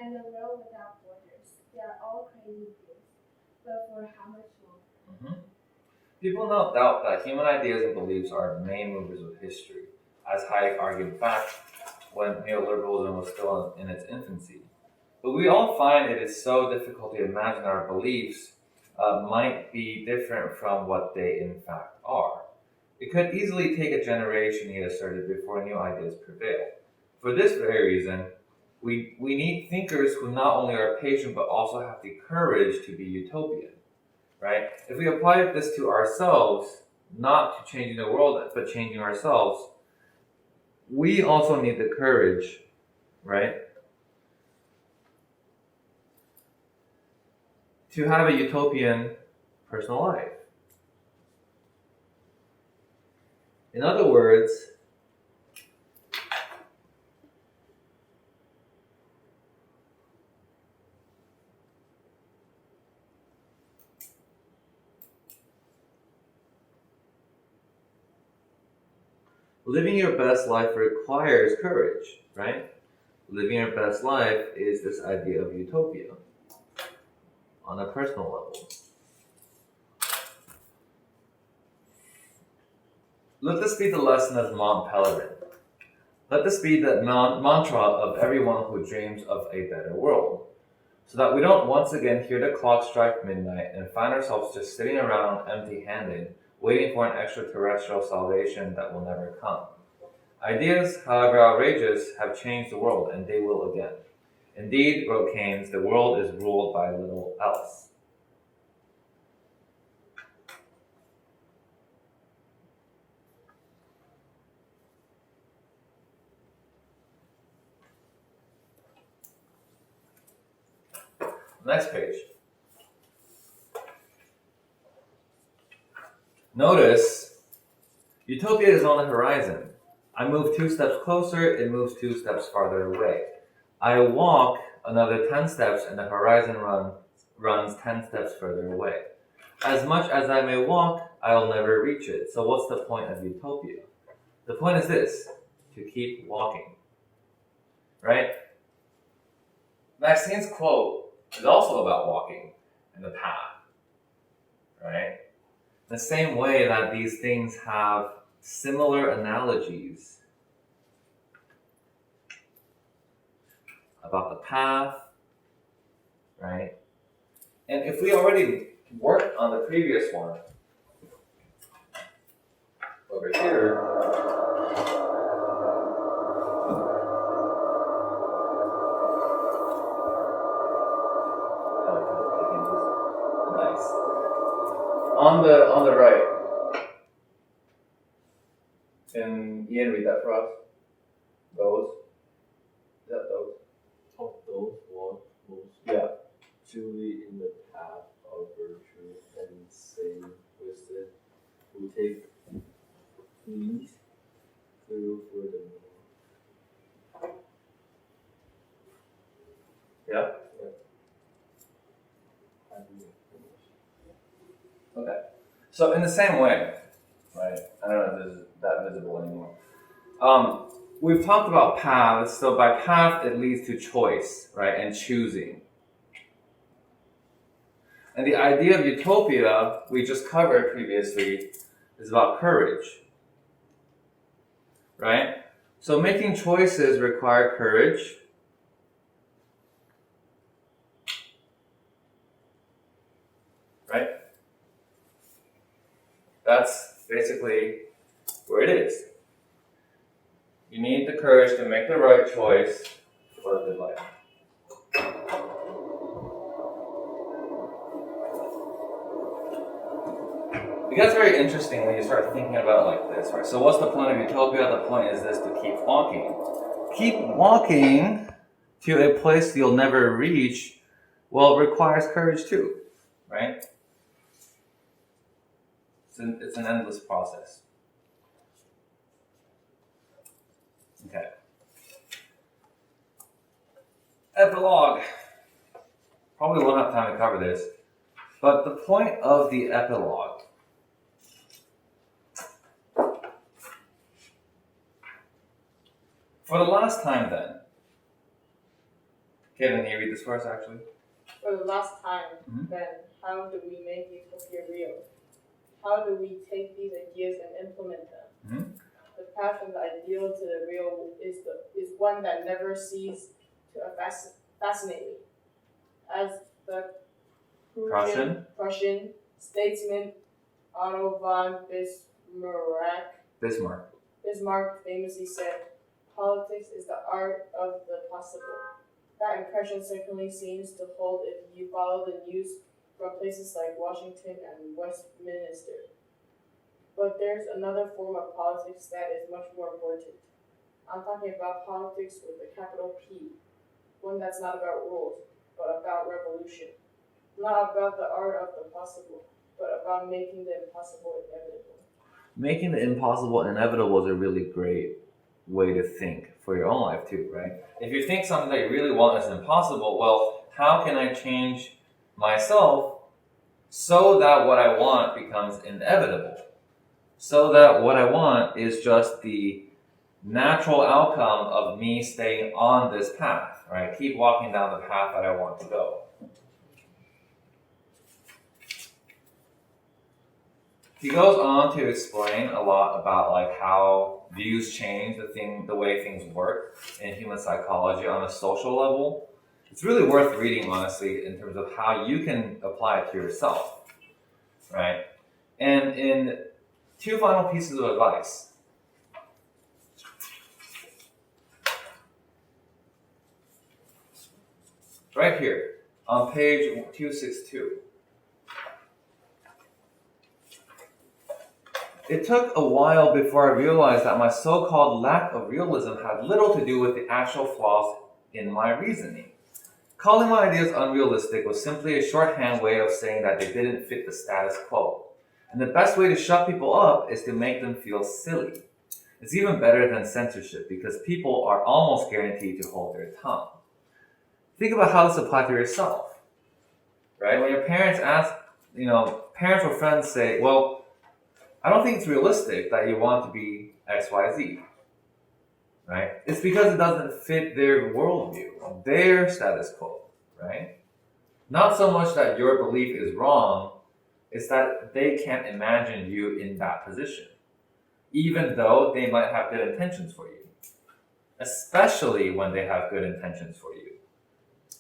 and a world without borders. They are all crazy dreams, but for how much longer? People no doubt that human ideas and beliefs are main movers of history, as Hayek argued back when neoliberalism was still in its infancy. But we all find it is so difficult to imagine our beliefs might be different from what they in fact are. It could easily take a generation, he asserted, before new ideas prevail. For this very reason, we need thinkers who not only are patient but also have the courage to be utopian. Right? If we apply this to ourselves, not to changing the world, but changing ourselves, we also need the courage, right, to have a utopian personal life. In other words, living your best life requires courage, right? Living your best life is this idea of utopia on a personal level. Let this be the lesson of Mont Pelerin. Let this be the mantra of everyone who dreams of a better world, so that we don't once again hear the clock strike midnight and find ourselves just sitting around empty-handed, waiting for an extraterrestrial salvation that will never come. Ideas, however outrageous, have changed the world, and they will again. Indeed, wrote Keynes, the world is ruled by little else. Next page. Notice, utopia is on the horizon. I move 2 steps closer, it moves 2 steps farther away. I walk another 10 steps and the horizon runs 10 steps further away. As much as I may walk, I'll never reach it. So what's the point of utopia? The point is this, to keep walking. Right? Maxine's quote is also about walking in the path. Right? The same way that these things have similar analogies about the path, right? And if we already worked on the previous one over here, nice. On the right. Can Ian read that for us? Those? Is that those? Of those walk most Yeah. truly in the path of virtue and same wisdom, who take ease through furthermore. Yeah? I think Okay. So in the same way, right? I don't know if this is that visible anymore. We've talked about paths. So by path, it leads to choice, right? And choosing. And the idea of utopia, we just covered previously, is about courage. right? So making choices require courage. Right? That's basically where it is. You need the courage to make the right choice for a good life. It gets very interesting when you start thinking about it like this, right? So what's the point of utopia? The point is this: to keep walking. Keep walking to a place you'll never reach. Well, it requires courage too, right? It's an endless process. Okay. Epilogue. Probably won't have time to cover this, but the point of the epilogue. For the last time then. Kevin, can you read this for us actually? For the last time, Mhm. then, how do we make utopia real? How do we take these ideas and implement them? Mhm. The path from the ideal to the real is one that never ceases to fascinate me. As the Prussian statesman Otto von Bismarck famously said, "Politics is the art of the possible." That impression certainly seems to hold if you follow the news from places like Washington and Westminster. But there's another form of politics that is much more important. I'm talking about politics with a capital P, one that's not about rules, but about revolution. Not about the art of the possible, but about making the impossible inevitable. Making the impossible inevitable is a really great way to think for your own life too, right? If you think something that you really want is impossible, well, how can I change myself so that what I want becomes inevitable? So that what I want is just the natural outcome of me staying on this path, right? Keep walking down the path that I want to go. He goes on to explain a lot about like how views change the way things work in human psychology on a social level. It's really worth reading, honestly, in terms of how you can apply it to yourself, right? And in two final pieces of advice. Right here on page 262. It took a while before I realized that my so-called lack of realism had little to do with the actual flaws in my reasoning. Calling my ideas unrealistic was simply a shorthand way of saying that they didn't fit the status quo. And the best way to shut people up is to make them feel silly. It's even better than censorship because people are almost guaranteed to hold their tongue. Think about how this applies to yourself, right? When your parents ask, parents or friends say, well, I don't think it's realistic that you want to be XYZ, right? It's because it doesn't fit their worldview, their status quo, right? Not so much that your belief is wrong, it's that they can't imagine you in that position, even though they might have good intentions for you, especially when they have good intentions for you,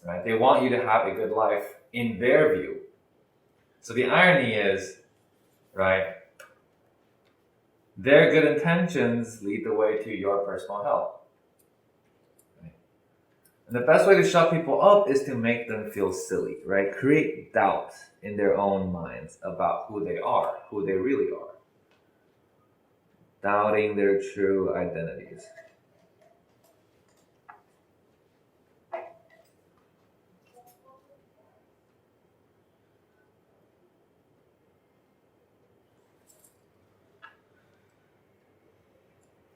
right? They want you to have a good life in their view. So the irony is, right, their good intentions lead the way to your personal hell. Right? And the best way to shut people up is to make them feel silly, right? Create doubt in their own minds about who they are, who they really are. Doubting their true identities.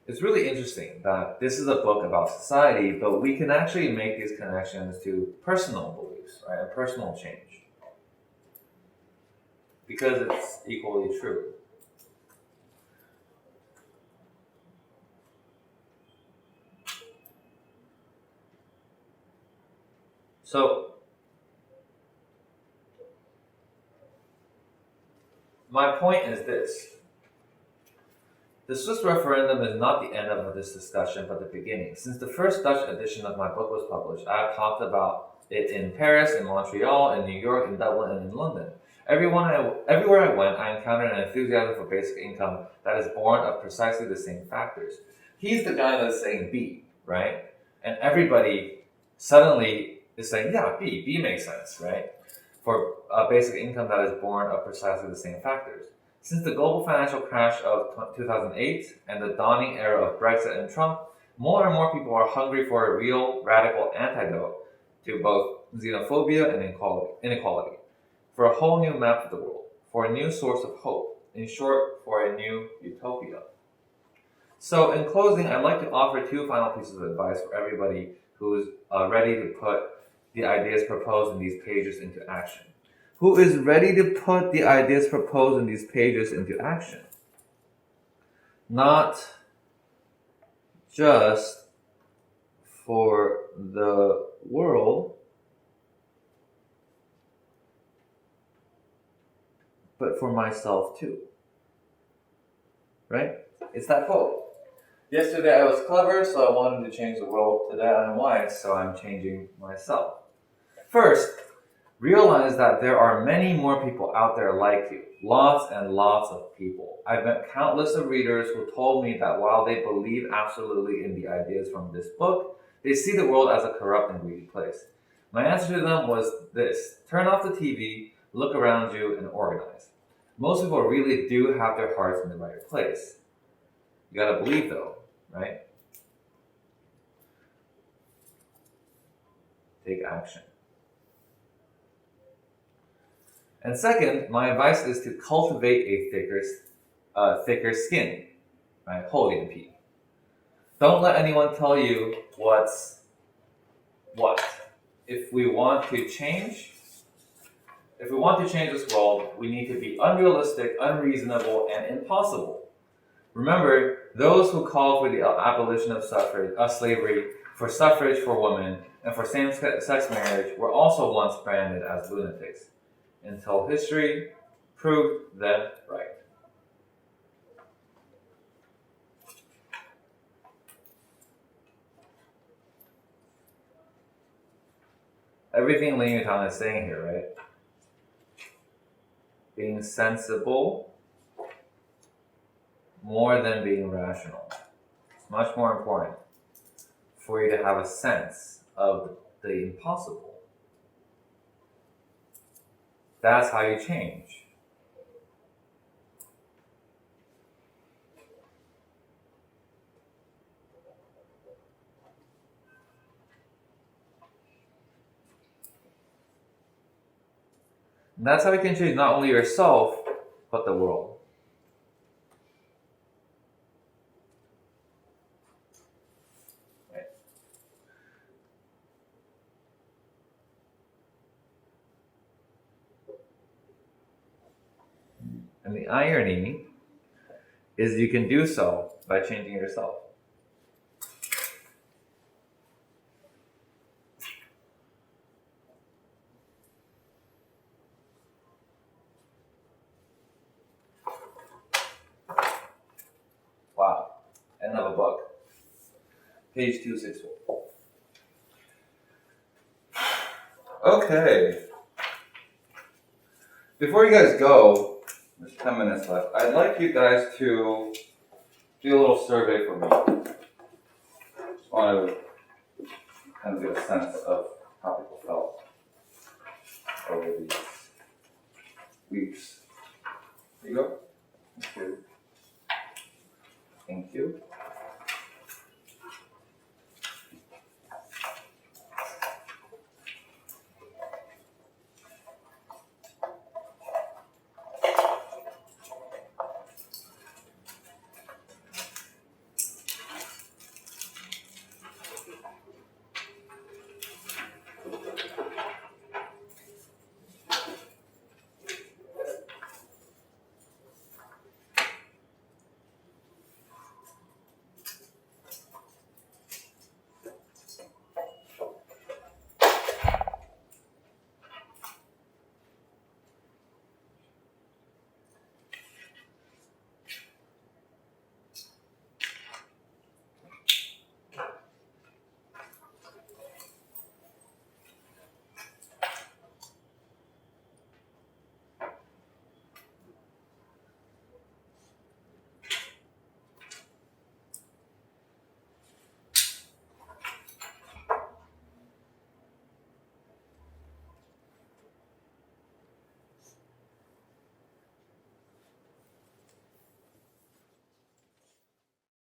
It's really interesting that this is a book about society, but we can actually make these connections to personal beliefs, right? A personal change. Because it's equally true. So, my point is this. The Swiss referendum is not the end of this discussion, but the beginning. Since the first Dutch edition of my book was published, I have talked about it in Paris, in Montreal, in New York, in Dublin, and in London. Everywhere I went, I encountered an enthusiasm for basic income that is born of precisely the same factors. He's the guy that's saying B, right? And everybody suddenly is saying, yeah, B makes sense, right? For a basic income that is born of precisely the same factors. Since the global financial crash of 2008 and the dawning era of Brexit and Trump, more and more people are hungry for a real, radical antidote to both xenophobia and inequality, for a whole new map of the world, for a new source of hope, in short, for a new utopia. So in closing, I'd like to offer two final pieces of advice for everybody who is ready to put the ideas proposed in these pages into action. Who is ready to put the ideas proposed in these pages into action? Not just for the world, but for myself too. Right? It's that quote. Yesterday I was clever, so I wanted to change the world. Today I'm wise, so I'm changing myself. First, realize that there are many more people out there like you. Lots and lots of people. I've met countless of readers who told me that while they believe absolutely in the ideas from this book, they see the world as a corrupt and greedy place. My answer to them was this: turn off the TV, look around you, and organize. Most people really do have their hearts in the right place. You gotta believe though, right? Take action. And second, my advice is to cultivate a thicker skin, right? Holy and P. Don't let anyone tell you what's what. If we want to change this world, we need to be unrealistic, unreasonable, and impossible. Remember, those who call for the abolition of slavery, for suffrage for women, and for same-sex marriage were also once branded as lunatics, until history proved them right. Everything Ling Yutang is saying here, right? Being sensible more than being rational. It's much more important for you to have a sense of the impossible. That's how you change. And that's how you can change not only yourself, but the world. And the irony is you can do so by changing yourself. Wow. End of a book. Page 264. Okay. Before you guys go, there's 10 minutes left. I'd like you guys to do a little survey for me. Just want to kind of get a sense of how people felt over these weeks. Here you go. Thank you. Thank you.